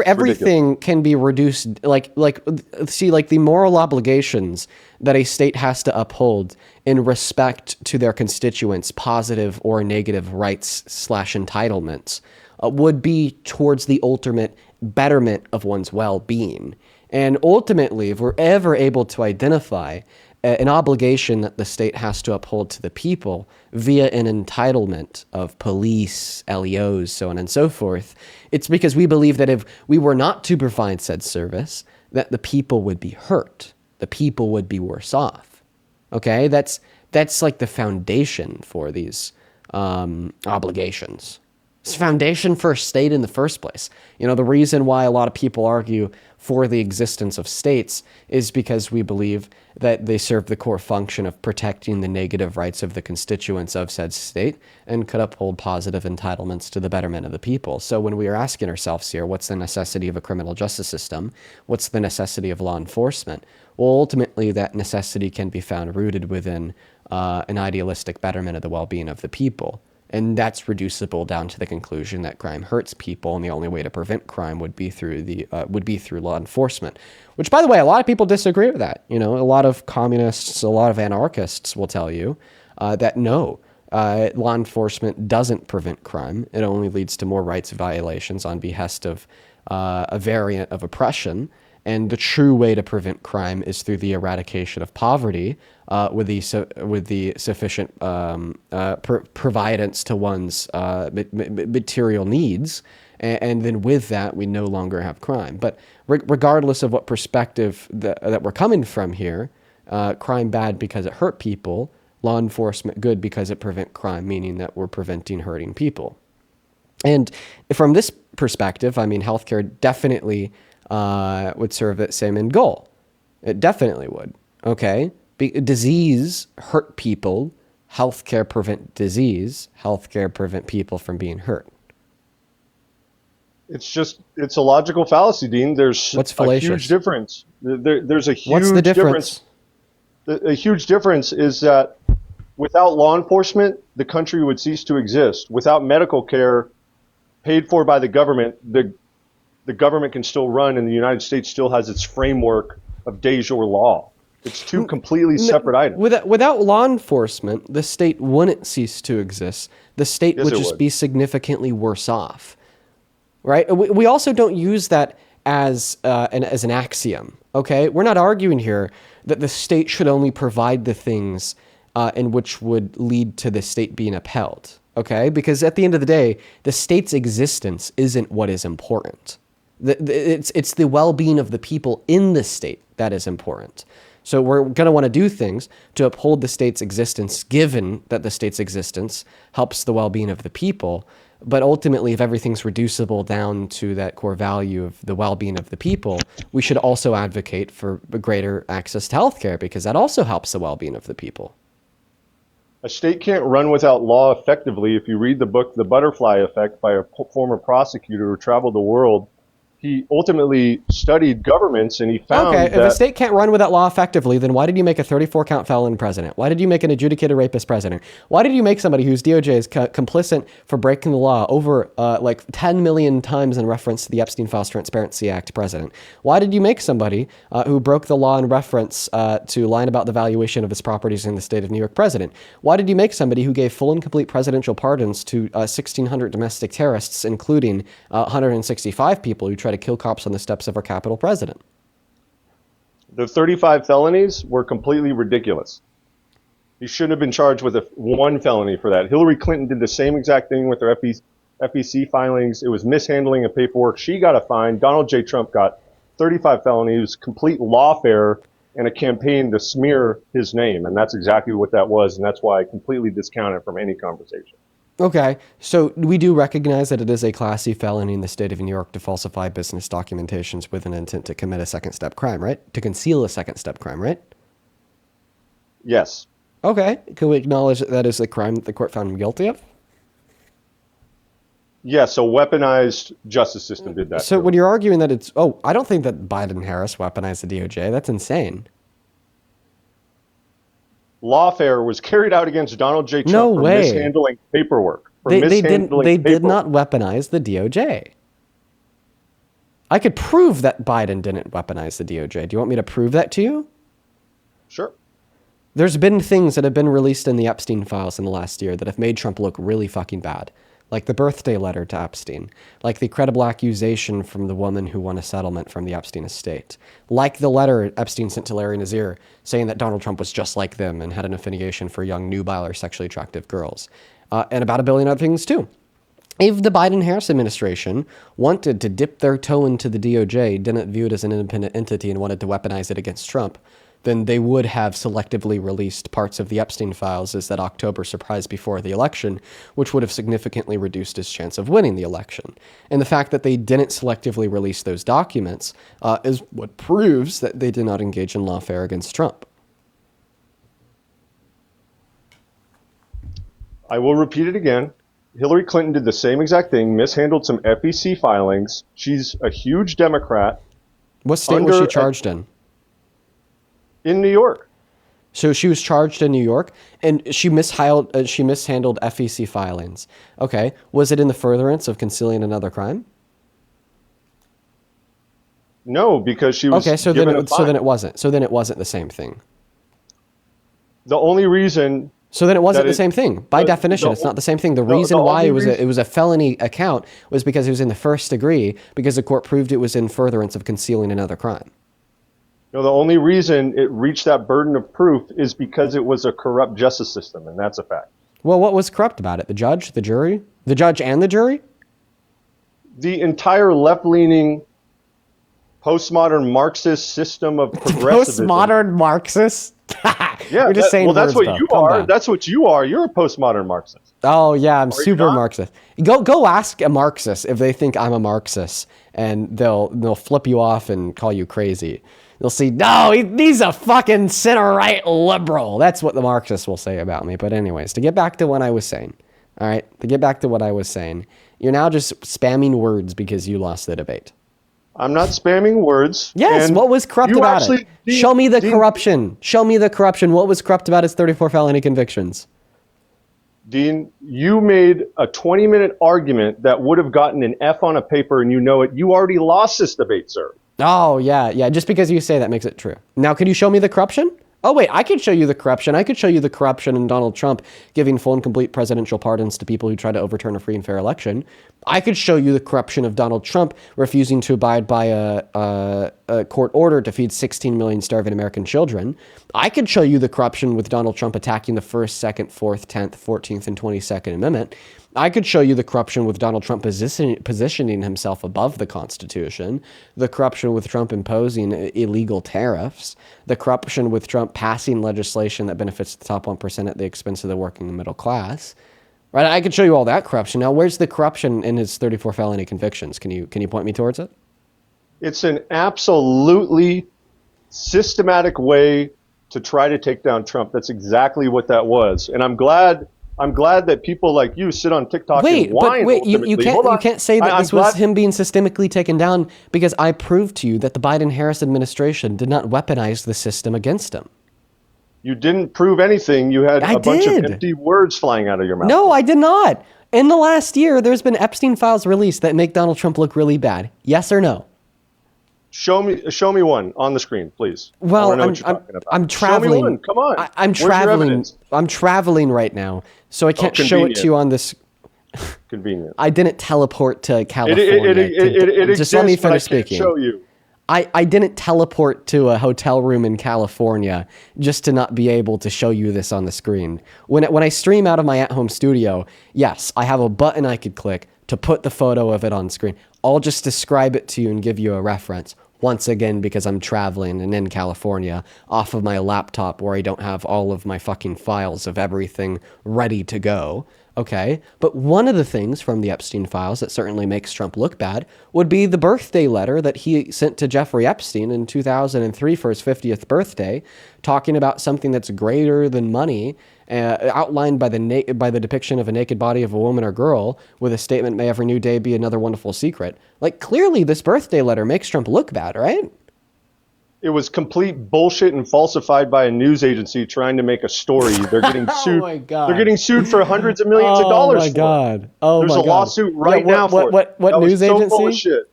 everything can be reduced. Like the moral obligations that a state has to uphold in respect to their constituents' positive or negative rights / entitlements would be towards the ultimate betterment of one's well-being. And ultimately, if we're ever able to identify an obligation that the state has to uphold to the people via an entitlement of police, LEOs, so on and so forth, it's because we believe that if we were not to provide said service, that the people would be hurt. The people would be worse off. Okay? That's like the foundation for these obligations. It's a foundation for a state in the first place. You know, the reason why a lot of people argue for the existence of states is because we believe that they serve the core function of protecting the negative rights of the constituents of said state and could uphold positive entitlements to the betterment of the people. So when we are asking ourselves here, what's the necessity of a criminal justice system? What's the necessity of law enforcement? Well, ultimately, that necessity can be found rooted within an idealistic betterment of the well-being of the people. And that's reducible down to the conclusion that crime hurts people, and the only way to prevent crime would be through law enforcement. Which, by the way, a lot of people disagree with that. You know, a lot of communists, a lot of anarchists will tell you that no, law enforcement doesn't prevent crime. It only leads to more rights violations on behest of a variant of oppression. And the true way to prevent crime is through the eradication of poverty, with the sufficient providence to one's material needs, and then with that we no longer have crime. But regardless of what perspective that we're coming from here, crime bad because it hurt people, law enforcement good because it prevent crime, meaning that we're preventing hurting people. And from this perspective, I mean, healthcare definitely would serve that same end goal. It definitely would. Okay? Disease hurt people. Healthcare prevent disease. Healthcare prevent people from being hurt. It's a logical fallacy, Dean. There's What's a fallacious? huge difference. There's a huge What's the difference? a huge difference is that without law enforcement, the country would cease to exist. Without medical care paid for by the government, the government can still run, and the United States still has its framework of de jure law. It's two completely separate items. Without law enforcement, the state wouldn't cease to exist. The state would just be significantly worse off, right? We also don't use that as an axiom, okay? We're not arguing here that the state should only provide the things in which would lead to the state being upheld, okay? Because at the end of the day, the state's existence isn't what is important. It's the well-being of the people in the state that is important. So we're going to want to do things to uphold the state's existence, given that the state's existence helps the well-being of the people. But ultimately, if everything's reducible down to that core value of the well-being of the people, we should also advocate for greater access to healthcare, because that also helps the well-being of the people. A state can't run without law effectively. If you read the book, The Butterfly Effect, by a former prosecutor who traveled the world, he ultimately studied governments, and he found that... Okay, if a state can't run without law effectively, then why did you make a 34-count felon president? Why did you make an adjudicated rapist president? Why did you make somebody whose DOJ is complicit for breaking the law over like 10 million times in reference to the Epstein Files Transparency Act president? Why did you make somebody who broke the law in reference to lying about the valuation of his properties in the state of New York president? Why did you make somebody who gave full and complete presidential pardons to 1,600 domestic terrorists, including 165 people who tried to kill cops on the steps of our Capitol president? The 35 felonies were completely ridiculous. He shouldn't have been charged with one felony for that. Hillary Clinton did the same exact thing with her FEC filings. It was mishandling of paperwork. She got a fine. Donald J. Trump got 35 felonies, complete lawfare, and a campaign to smear his name. And that's exactly what that was. And that's why I completely discount it from any conversation. Okay, so we do recognize that it is a Class C felony in the state of New York to falsify business documentations with an intent to commit a second-step crime, right? To conceal a second-step crime, right? Yes. Okay, can we acknowledge that that is a crime that the court found him guilty of? Yes, a weaponized justice system did that. So when you're arguing that it's... Oh, I don't think that Biden and Harris weaponized the DOJ. That's insane. Lawfare was carried out against Donald J. Trump No for way. mishandling paperwork. They did not weaponize the DOJ. I could prove that Biden didn't weaponize the DOJ. Do you want me to prove that to you? Sure. There's been things that have been released in the Epstein files in the last year that have made Trump look really fucking bad. Like the birthday letter to Epstein. Like the credible accusation from the woman who won a settlement from the Epstein estate. Like the letter Epstein sent to Larry Nassar saying that Donald Trump was just like them and had an affiliation for young, nubile, or sexually attractive girls. And about a billion other things too. If the Biden-Harris administration wanted to dip their toe into the DOJ, didn't view it as an independent entity and wanted to weaponize it against Trump, then they would have selectively released parts of the Epstein files as that October surprise before the election, which would have significantly reduced his chance of winning the election. And the fact that they didn't selectively release those documents is what proves that they did not engage in lawfare against Trump. I will repeat it again. Hillary Clinton did the same exact thing, mishandled some FEC filings. She's a huge Democrat. What state was she charged in? In New York. So she was charged in New York, and she mishandled FEC filings. Okay, was it in the furtherance of concealing another crime? No, because she was okay. So given then, a fine. so then it wasn't. So then it wasn't the same thing. The only reason. So then it wasn't the same thing. By definition, it's not the same thing. The reason why it was a felony account was because it was in the first degree, because the court proved it was in furtherance of concealing another crime. No, the only reason it reached that burden of proof is because it was a corrupt justice system, and that's a fact. Well, what was corrupt about it? The judge, the jury? The judge and the jury? The entire left-leaning, postmodern Marxist system of progressivism. Postmodern Marxist? Yeah, you're just saying well, that's words, what though. you Calm are. down. That's what you are. You're a postmodern Marxist. Oh yeah, I'm super not? Marxist. Go ask a Marxist if they think I'm a Marxist, and they'll flip you off and call you crazy. They'll see, no, he's a fucking center-right liberal. That's what the Marxists will say about me. But anyways, to get back to what I was saying, all right, you're now just spamming words because you lost the debate. I'm not spamming words. Yes, And what was corrupt you about actually- it? Show me the Dean- corruption. Show me the corruption. What was corrupt about his 34 felony convictions? Dean, you made a 20-minute argument that would have gotten an F on a paper, and you know it. You already lost this debate, sir. Oh, yeah. Just because you say that makes it true. Now, can you show me the corruption? Oh, wait, I could show you the corruption. I could show you the corruption in Donald Trump giving full and complete presidential pardons to people who try to overturn a free and fair election. I could show you the corruption of Donald Trump refusing to abide by a court order to feed 16 million starving American children. I could show you the corruption with Donald Trump attacking the 1st, 2nd, 4th, 10th, 14th, and 22nd Amendment. I could show you the corruption with Donald Trump positioning himself above the Constitution, the corruption with Trump imposing illegal tariffs, the corruption with Trump passing legislation that benefits the top 1% at the expense of the working and middle class. Right? I could show you all that corruption. Now, where's the corruption in his 34 felony convictions? Can you point me towards it? It's an absolutely systematic way to try to take down Trump. That's exactly what that was. And I'm glad that people like you sit on TikTok and whine. You can't say that this was him being systemically taken down, because I proved to you that the Biden-Harris administration did not weaponize the system against him. You didn't prove anything. You had a bunch of empty words flying out of your mouth. No, I did not. In the last year, there's been Epstein files released that make Donald Trump look really bad. Yes or no? Show me one on the screen, please. Well, I'm traveling. Show me one. Come on. I'm traveling. I'm traveling right now, so I can't show it to you on this. Convenient. I didn't teleport to California. It just let me exists, but I finish can't speaking. show you. I didn't teleport to a hotel room in California just to not be able to show you this on the screen. When I stream out of my at-home studio, yes, I have a button I could click to put the photo of it on screen. I'll just describe it to you and give you a reference. Once again, because I'm traveling and in California off of my laptop where I don't have all of my fucking files of everything ready to go. Okay, but one of the things from the Epstein files that certainly makes Trump look bad would be the birthday letter that he sent to Jeffrey Epstein in 2003 for his 50th birthday, talking about something that's greater than money, outlined by the depiction of a naked body of a woman or girl with a statement, "May every new day be another wonderful secret." Like, clearly this birthday letter makes Trump look bad, right? It was complete bullshit and falsified by a news agency trying to make a story. They're getting sued. Oh my God. They're getting sued for hundreds of millions of dollars. Oh my God. Oh There's my a God. lawsuit right now for it. What That news was so agency? full of shit.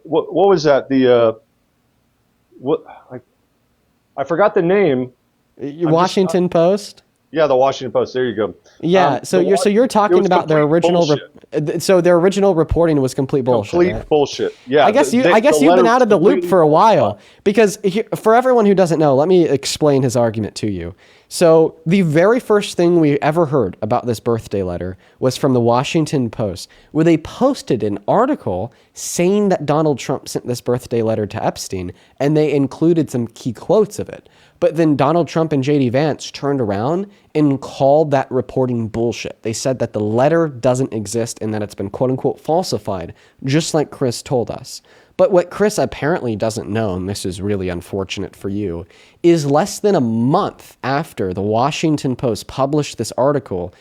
What was that? I forgot the name. Washington Post? Yeah, the Washington Post. There you go. Yeah, so you're talking about their original so their original reporting was complete bullshit. Complete right? bullshit. Yeah. I guess you've been out of the loop for a while, because for everyone who doesn't know, let me explain his argument to you. So the very first thing we ever heard about this birthday letter was from the Washington Post, where they posted an article saying that Donald Trump sent this birthday letter to Epstein, and they included some key quotes of it. But then Donald Trump and JD Vance turned around and called that reporting bullshit. They said that the letter doesn't exist and that it's been quote unquote falsified, just like Chris told us. But what Chris apparently doesn't know, and this is really unfortunate for you, is less than a month after the Washington Post published this article,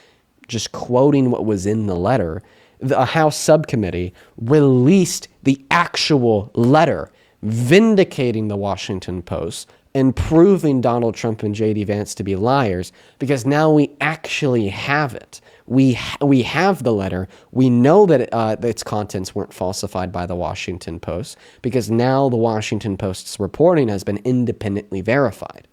just quoting what was in the letter, the House subcommittee released the actual letter vindicating the Washington Post and proving Donald Trump and JD Vance to be liars, because now we actually have it. We have the letter. We know that its contents weren't falsified by the Washington Post, because now the Washington Post's reporting has been independently verified.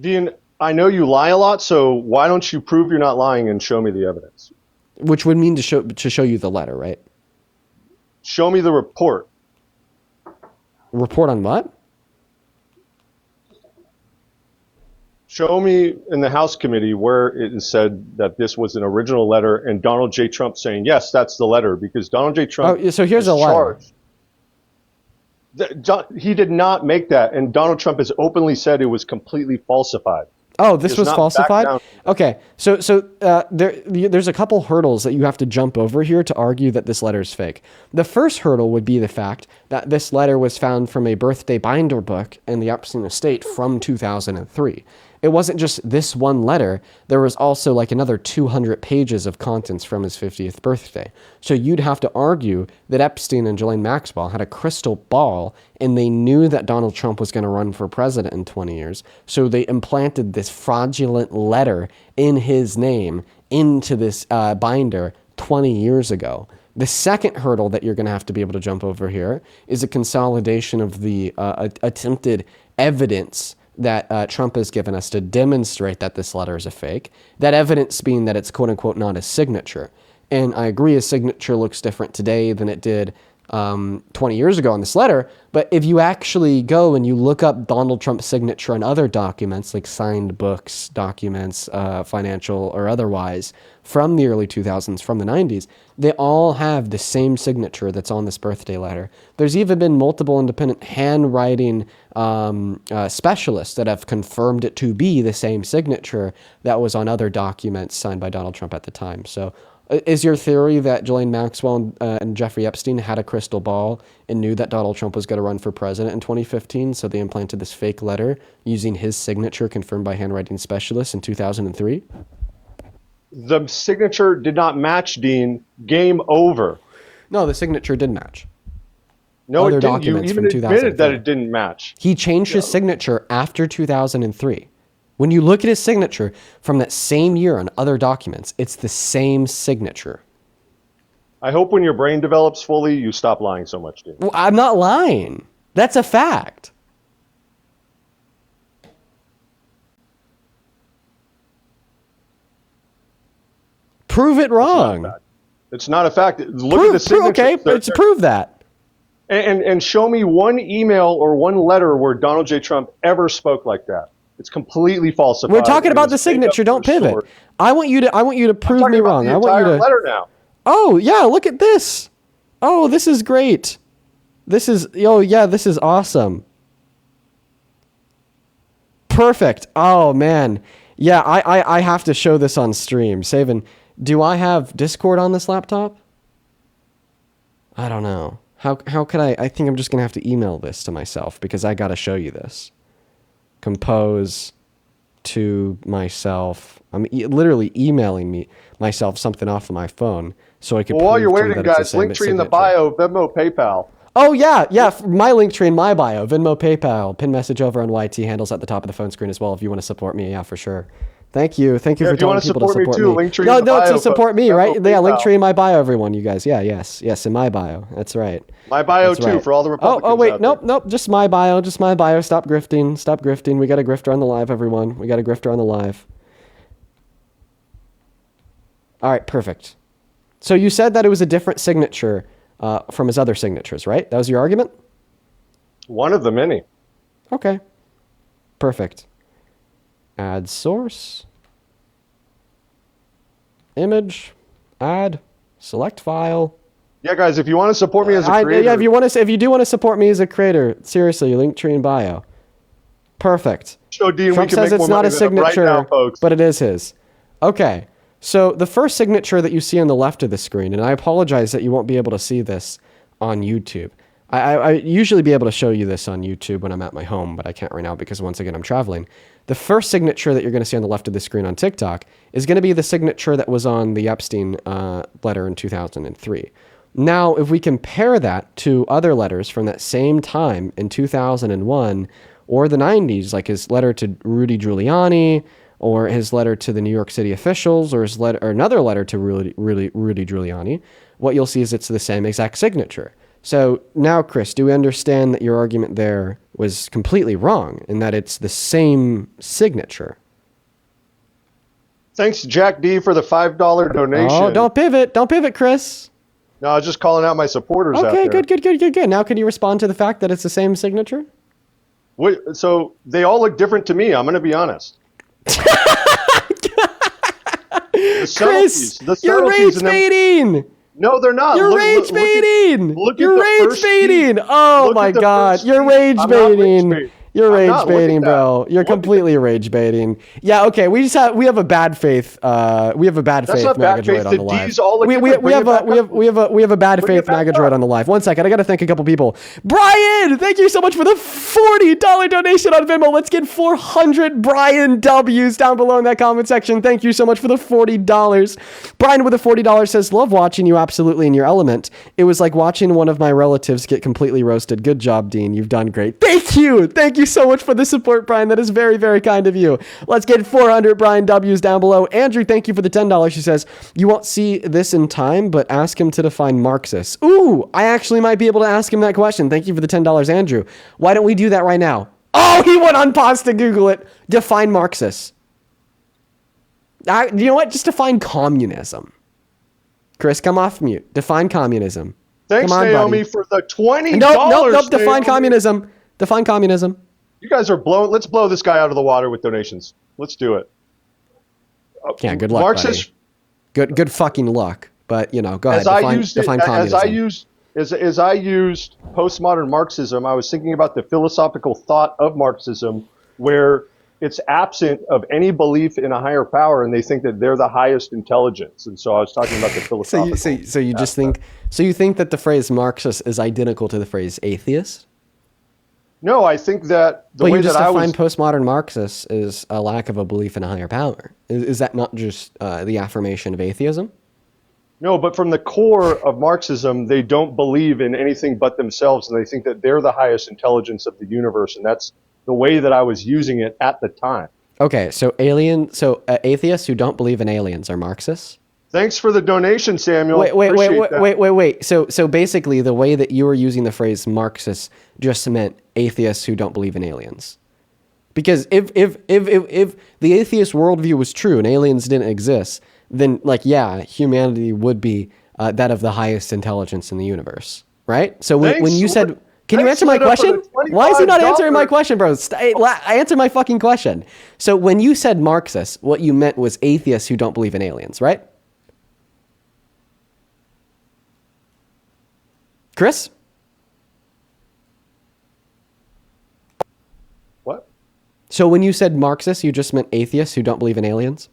Dean, I know you lie a lot, so why don't you prove you're not lying and show me the evidence? Which would mean to show you the letter, right? Show me the report. Report on what? Show me in the House committee where it is said that this was an original letter and Donald J. Trump saying, yes, that's the letter, because Donald J. Trump so here's a letter. He did not make that, and Donald Trump has openly said it was completely falsified. Oh, this was falsified? Down. Okay, so there's a couple hurdles that you have to jump over here to argue that this letter is fake. The first hurdle would be the fact that this letter was found from a birthday binder book in the Epstein estate from 2003. it wasn't just this one letter. There was also like another 200 pages of contents from his 50th birthday. So you'd have to argue that Epstein and Ghislaine Maxwell had a crystal ball, and they knew that Donald Trump was going to run for president in 20 years. So they implanted this fraudulent letter in his name into this binder 20 years ago. The second hurdle that you're going to have to be able to jump over here is a consolidation of the attempted evidence that Trump has given us to demonstrate that this letter is a fake. That evidence being that it's quote unquote not his signature. And I agree his signature looks different today than it did 20 years ago on this letter. But if you actually go and you look up Donald Trump's signature on other documents, like signed books, documents, financial or otherwise, from the early 2000s, from the 90s, they all have the same signature that's on this birthday letter. There's even been multiple independent handwriting specialists that have confirmed it to be the same signature that was on other documents signed by Donald Trump at the time. So is your theory that Ghislaine Maxwell and Jeffrey Epstein had a crystal ball and knew that Donald Trump was going to run for president in 2015, so they implanted this fake letter using his signature confirmed by handwriting specialists in 2003? The signature did not match, Dean. Game over. No, the signature did match. No, Other it didn't. You documents even from admitted that 2003. it didn't match. He changed his signature after 2003. When you look at his signature from that same year on other documents, it's the same signature. I hope when your brain develops fully, you stop lying so much, Dean. Well, I'm not lying. That's a fact. Prove it wrong. It's not a fact. Look at the signature. Okay, let's prove that. And show me one email or one letter where Donald J. Trump ever spoke like that. It's completely falsified. We're talking about the It's made up signature. Don't for pivot. sure. I want you to prove Talking me about wrong. the I want you entire to. letter now. Oh yeah, look at this. Oh, this is great. This is this is awesome. Perfect. Oh man. Yeah, I have to show this on stream. Saban, do I have Discord on this laptop? I don't know. How could I think I'm just gonna have to email this to myself because I gotta show you this. Compose to myself. I'm literally emailing myself something off of my phone so I can. Well, while you're prove to waiting, that it's the guys, same link tree in the signature. bio, Venmo, PayPal. Oh yeah, my link tree in my bio, Venmo, PayPal, pin message over on YT, handles at the top of the phone screen as well if you want to support me. Yeah, for sure. Thank you for if you telling want to people to support me support too, me. link tree No, in the bio, to support me, Venmo, right? Yeah, link PayPal. tree in my bio, everyone. You guys, yes, in my bio. That's right. My bio That's too right. for all the Republicans. Oh wait, out nope, there. nope. Just my bio. Stop grifting. We got a grifter on the live, everyone. We got a grifter on the live. All right, perfect. So you said that it was a different signature from his other signatures, right? That was your argument? One of the many. Okay. Perfect. Add source. Image. Add. Select file. Yeah, guys, if you want to support me as a creator, Yeah, if you do want to support me as a creator, seriously, link tree in bio. Perfect. show Dean Trump we can says make it's more not money a than him right signature, now, folks. but it is his. Okay. So the first signature that you see on the left of the screen, and I apologize that you won't be able to see this on YouTube. I usually be able to show you this on YouTube when I'm at my home, but I can't right now because once again, I'm traveling. The first signature that you're going to see on the left of the screen on TikTok is going to be the signature that was on the Epstein letter in 2003. Now, if we compare that to other letters from that same time in 2001 or the 90s, like his letter to Rudy Giuliani or his letter to the New York City officials or his letter, or another letter to Rudy Giuliani, what you'll see is it's the same exact signature. So now, Chris, do we understand that your argument there was completely wrong and that it's the same signature? Thanks, Jack D, for the $5 donation. Oh, don't pivot, Chris. No, I was just calling out my supporters out Okay, there. good. Now, can you respond to the fact that it's the same signature? So they all look different to me. I'm going to be honest. Chris, you're rage baiting. No, they're not. You're rage baiting. You're rage baiting. Oh my God, you're rage baiting. You're I'm rage not. Look at baiting, that. bro. You're Look at completely rage baiting. Yeah, okay. We have a bad faith. We have a bad That's faith not bad Magadroid faith. on The the live. D's all look We different. Bring have it back up. we have a bad Bring it faith back Magadroid up. on the live. One second. I gotta thank a couple people. Brian, thank you so much for the $40 donation on Venmo. Let's get 400 Brian W's down below in that comment section. Thank you so much for the $40. Brian with the $40 says, love watching you absolutely in your element. It was like watching one of my relatives get completely roasted. Good job, Dean. You've done great. Thank you. Thank you so much for the support, Brian. That is very, very kind of you. Let's get 400 Brian W's down below. Andrew, thank you for the $10. She says, you won't see this in time, but ask him to define Marxist. Ooh, I actually might be able to ask him that question. Thank you for the $10, Andrew. Why don't we do that right now? Oh, he went on pause to Google it. Define Marxist. You know what? Just define communism. Chris, come off mute. Define communism. Thanks, Come on, Naomi, buddy. for the $20. Nope. Define Naomi. communism. Define communism. You guys are blowing. Let's blow this guy out of the water with donations. Let's do it. Yeah, good luck, Marxist. buddy. Good fucking luck. But, you know, go ahead. As I used communism. as I used postmodern Marxism, I was thinking about the philosophical thought of Marxism, where it's absent of any belief in a higher power, and they think that they're the highest intelligence. And so I was talking about the philosophical. So you just think that the phrase Marxist is identical to the phrase atheist? No, I think that the Well, way you just that I define was. postmodern Marxist is a lack of a belief in a higher power. Is that not just the affirmation of atheism? No, but from the core of Marxism, they don't believe in anything but themselves, and they think that they're the highest intelligence of the universe, and that's the way that I was using it at the time. Okay, so atheists who don't believe in aliens are Marxists? Thanks for the donation, Samuel. Wait. So basically, the way that you were using the phrase Marxist just meant atheists who don't believe in aliens. Because if the atheist worldview was true and aliens didn't exist, then humanity would be that of the highest intelligence in the universe, right? So when you said, can you answer my question? Why is he not answering my question, bro? Answer my fucking question. So when you said Marxist, what you meant was atheists who don't believe in aliens, right? Chris? What? So when you said Marxist, you just meant atheists who don't believe in aliens?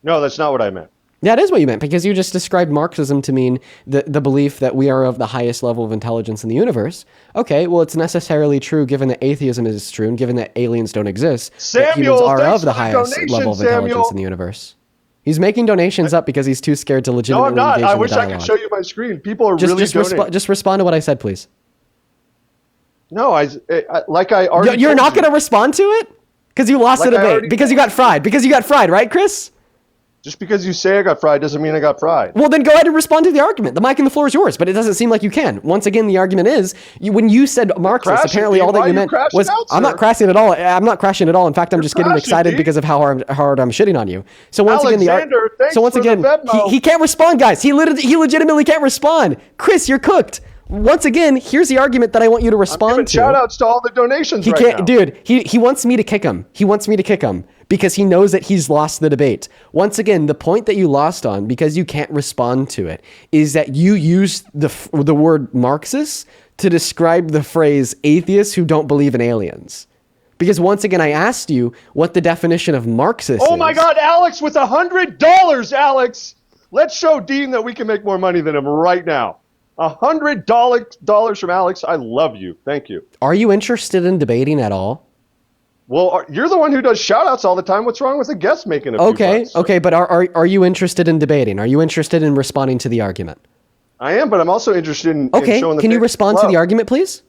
No, that's not what I meant. That is what you meant, because you just described Marxism to mean the belief that we are of the highest level of intelligence in the universe. Okay, well, it's necessarily true given that atheism is true and given that aliens don't exist, that humans are of the highest level of intelligence in the universe. He's making donations up because he's too scared to legitimately engage in the dialogue. I wish I could show you my screen. People are really donating. Just respond to what I said, please. No, I already. You're not going to respond to it? Because you lost the debate. Because you got fried, right, Chris? Just because you say I got fried doesn't mean I got fried. Well, then go ahead and respond to the argument. The mic and the floor is yours, but it doesn't seem like you can. Once again, the argument is, when you said Marxist, apparently all that you meant was, I'm not crashing at all. I'm not crashing at all. In fact, I'm just getting excited because of how hard I'm shitting on you. So once again, he can't respond, guys. He legitimately can't respond. Chris, you're cooked. Once again, here's the argument that I want you to respond to. Shout outs to all the donations right now. Dude, he wants me to kick him. He wants me to kick him because he knows that he's lost the debate. Once again, the point that you lost on, because you can't respond to it, is that you used the word Marxist to describe the phrase atheists who don't believe in aliens. Because once again, I asked you what the definition of Marxist is. Oh my God, Alex, with $100, Alex. Let's show Dean that we can make more money than him right now. $100 from Alex. I love you. Thank you. Are you interested in debating at all? Well, you're the one who does shout outs all the time. What's wrong with a guest making a few bucks? Okay, but are you interested in debating? Are you interested in responding to the argument? I am, but I'm also interested in showing the can you respond to the argument, please?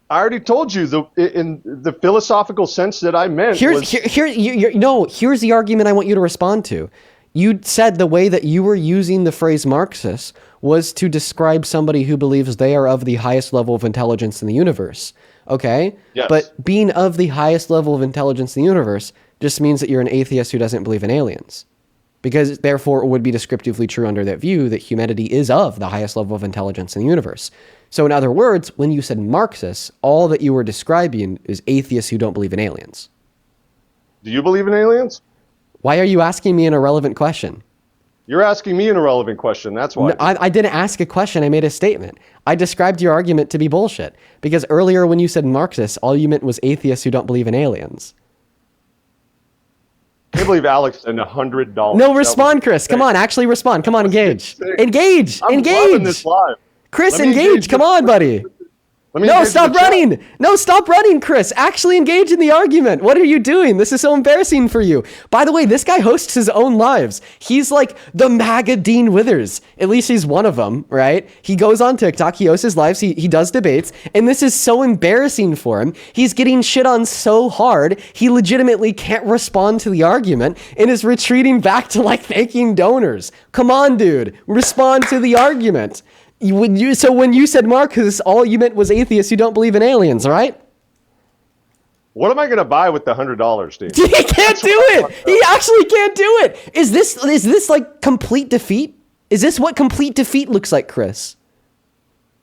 I already told you in the philosophical sense that I meant. Here's the argument I want you to respond to. You said the way that you were using the phrase Marxist was to describe somebody who believes they are of the highest level of intelligence in the universe. Okay? Yes. But being of the highest level of intelligence in the universe just means that you're an atheist who doesn't believe in aliens. Because therefore it would be descriptively true under that view that humanity is of the highest level of intelligence in the universe. So in other words, when you said Marxist, all that you were describing is atheists who don't believe in aliens. Do you believe in aliens? Why are you asking me an irrelevant question? You're asking me an irrelevant question. That's why. No, I didn't ask a question. I made a statement. I described your argument to be bullshit. Because earlier when you said Marxists, all you meant was atheists who don't believe in aliens. I can't believe Alex and $100. No, respond, Chris. Come on, actually respond. Come on, engage. Engage. I'm Engage. loving this live. Chris, Let me engage. Come on, buddy. Let me No, engage stop the chat. running. No, stop running, Chris. Actually engage in the argument. What are you doing? This is so embarrassing for you. By the way, this guy hosts his own lives. He's like the Maga Dean Withers. At least he's one of them, right? He goes on TikTok. He hosts his lives. He does debates. And this is so embarrassing for him. He's getting shit on so hard, he legitimately can't respond to the argument and is retreating back to like thanking donors. Come on, dude. Respond to the argument. When you said Marcus, all you meant was atheists who don't believe in aliens, right? What am I going to buy with the $100, Steve? He can't do it. He actually can't do it. Is this like complete defeat? Is this what complete defeat looks like, Chris?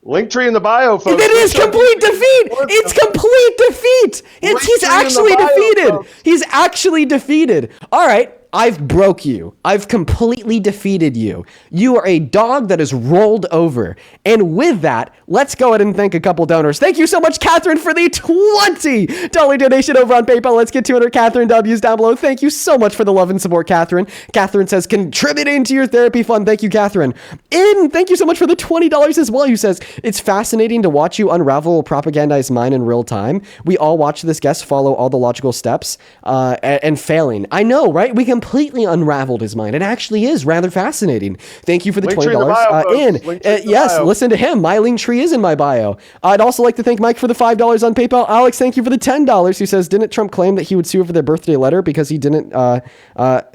Link tree in the bio, folks. It is complete defeat. It's complete defeat. He's actually defeated. He's actually defeated. All right. I've broke you. I've completely defeated you. You are a dog that is rolled over. And with that, let's go ahead and thank a couple donors. Thank you so much, Catherine, for the $20 donation over on PayPal. Let's get 200 Catherine W's down below. Thank you so much for the love and support, Catherine. Catherine says, contributing to your therapy fund. Thank you, Catherine. Thank you so much for the $20 as well. Who says, it's fascinating to watch you unravel a propagandized mind in real time. We all watch this guest follow all the logical steps and failing. I know, right? We completely unraveled his mind. It actually is rather fascinating. Thank you for the $20. Yes, listen to him. My link tree is in my bio. I'd also like to thank Mike for the $5 on PayPal. Alex, thank you for the $10. Who says, didn't Trump claim that he would sue over their birthday letter because he didn't,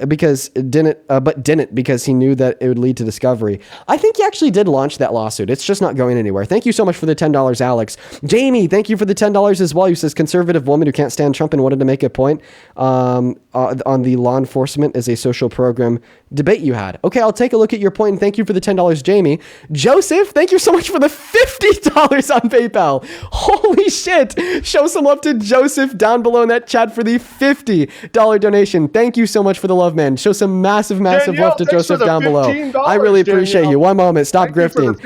because he knew that it would lead to discovery? I think he actually did launch that lawsuit. It's just not going anywhere. Thank you so much for the $10, Alex. Jamie, thank you for the $10 as well. Who says, conservative woman who can't stand Trump and wanted to make a point on the law enforcement is a social program debate you had. Okay, I'll take a look at your point, and thank you for the $10, Jamie. Joseph, thank you so much for the $50 on PayPal. Holy shit. Show some love to Joseph down below in that chat for the $50 donation. Thank you so much for the love, man. Show some massive love to Joseph down below. I really appreciate you. One moment. Stop grifting.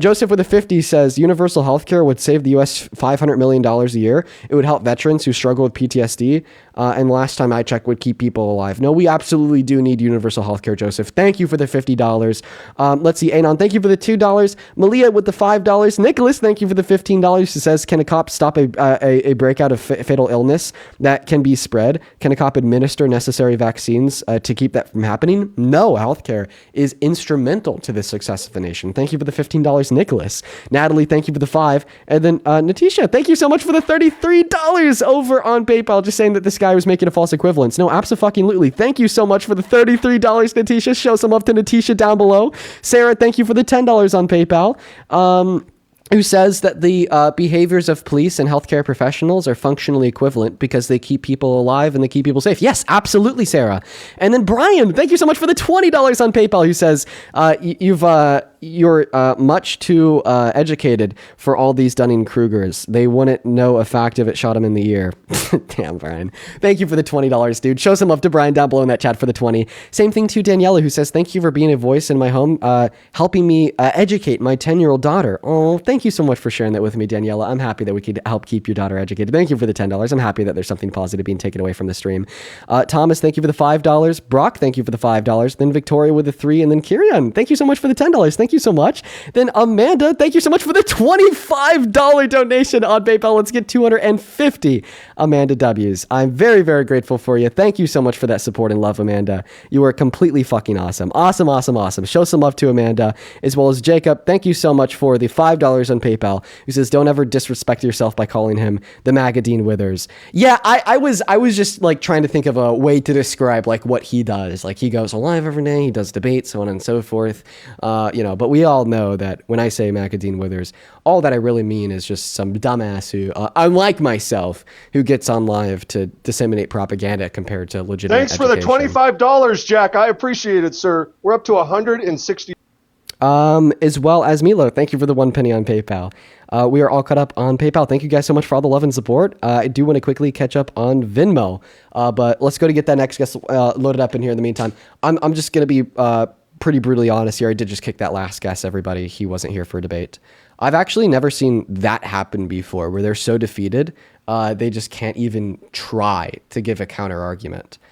Joseph with a 50 says, universal healthcare would save the U.S. $500 million a year. It would help veterans who struggle with PTSD. And last time I checked, would keep people alive. No, we absolutely do need universal healthcare, Joseph. Thank you for the $50. Let's see, Anon, thank you for the $2. Malia with the $5. Nicholas, thank you for the $15. He says, can a cop stop a breakout of fatal illness that can be spread? Can a cop administer necessary vaccines to keep that from happening? No, healthcare is instrumental to the success of a nation. Thank you for the $15, Nicholas. Natalie, thank you for the $5. And then Natisha, thank you so much for the $33 over on PayPal. Just saying that this guy was making a false equivalence. No, absolutely. Thank you so much for the $33, Natisha. Show some love to Natisha down below. Sarah, thank you for the $10 on PayPal. Who says that the behaviors of police and healthcare professionals are functionally equivalent because they keep people alive and they keep people safe. Yes, absolutely, Sarah. And then Brian, thank you so much for the $20 on PayPal, who says you're much too educated for all these Dunning-Krugers. They wouldn't know a fact if it shot him in the ear. Damn, Brian. Thank you for the $20, dude. Show some love to Brian down below in that chat for the 20. Same thing to Daniela, who says, thank you for being a voice in my home, helping me educate my 10-year-old daughter. Oh, thank you so much for sharing that with me, Daniela. I'm happy that we could help keep your daughter educated. Thank you for the $10. I'm happy that there's something positive being taken away from the stream. Thomas, thank you for the $5. Brock, thank you for the $5. Then Victoria with the 3. And then Kirian, thank you so much for the $10. Thank you so much. Then Amanda, thank you so much for the $25 donation on PayPal. Let's get 250 Amanda W's. I'm very, very grateful for you. Thank you so much for that support and love, Amanda. You are completely fucking awesome. Awesome. Show some love to Amanda, as well as Jacob. Thank you so much for the $5 on PayPal, who says, don't ever disrespect yourself by calling him the Maga Dean Withers. Yeah, I was just like trying to think of a way to describe like what he does. Like, he goes live every day, he does debates, so on and so forth. But we all know that when I say Maga Dean Withers, all that I really mean is just some dumbass who, unlike myself, who gets on live to disseminate propaganda compared to legitimate Thanks for education. the $25, Jack. I appreciate it, sir. We're up to 160. As well as Milo, thank you for the 1 penny on PayPal. We are all caught up on PayPal. Thank you guys so much for all the love and support. I do want to quickly catch up on Venmo, but let's go to get that next guest loaded up in here in the meantime. I'm just going to be pretty brutally honest here. I did just kick that last guest, everybody. He wasn't here for a debate. I've actually never seen that happen before, where they're so defeated, they just can't even try to give a counter argument.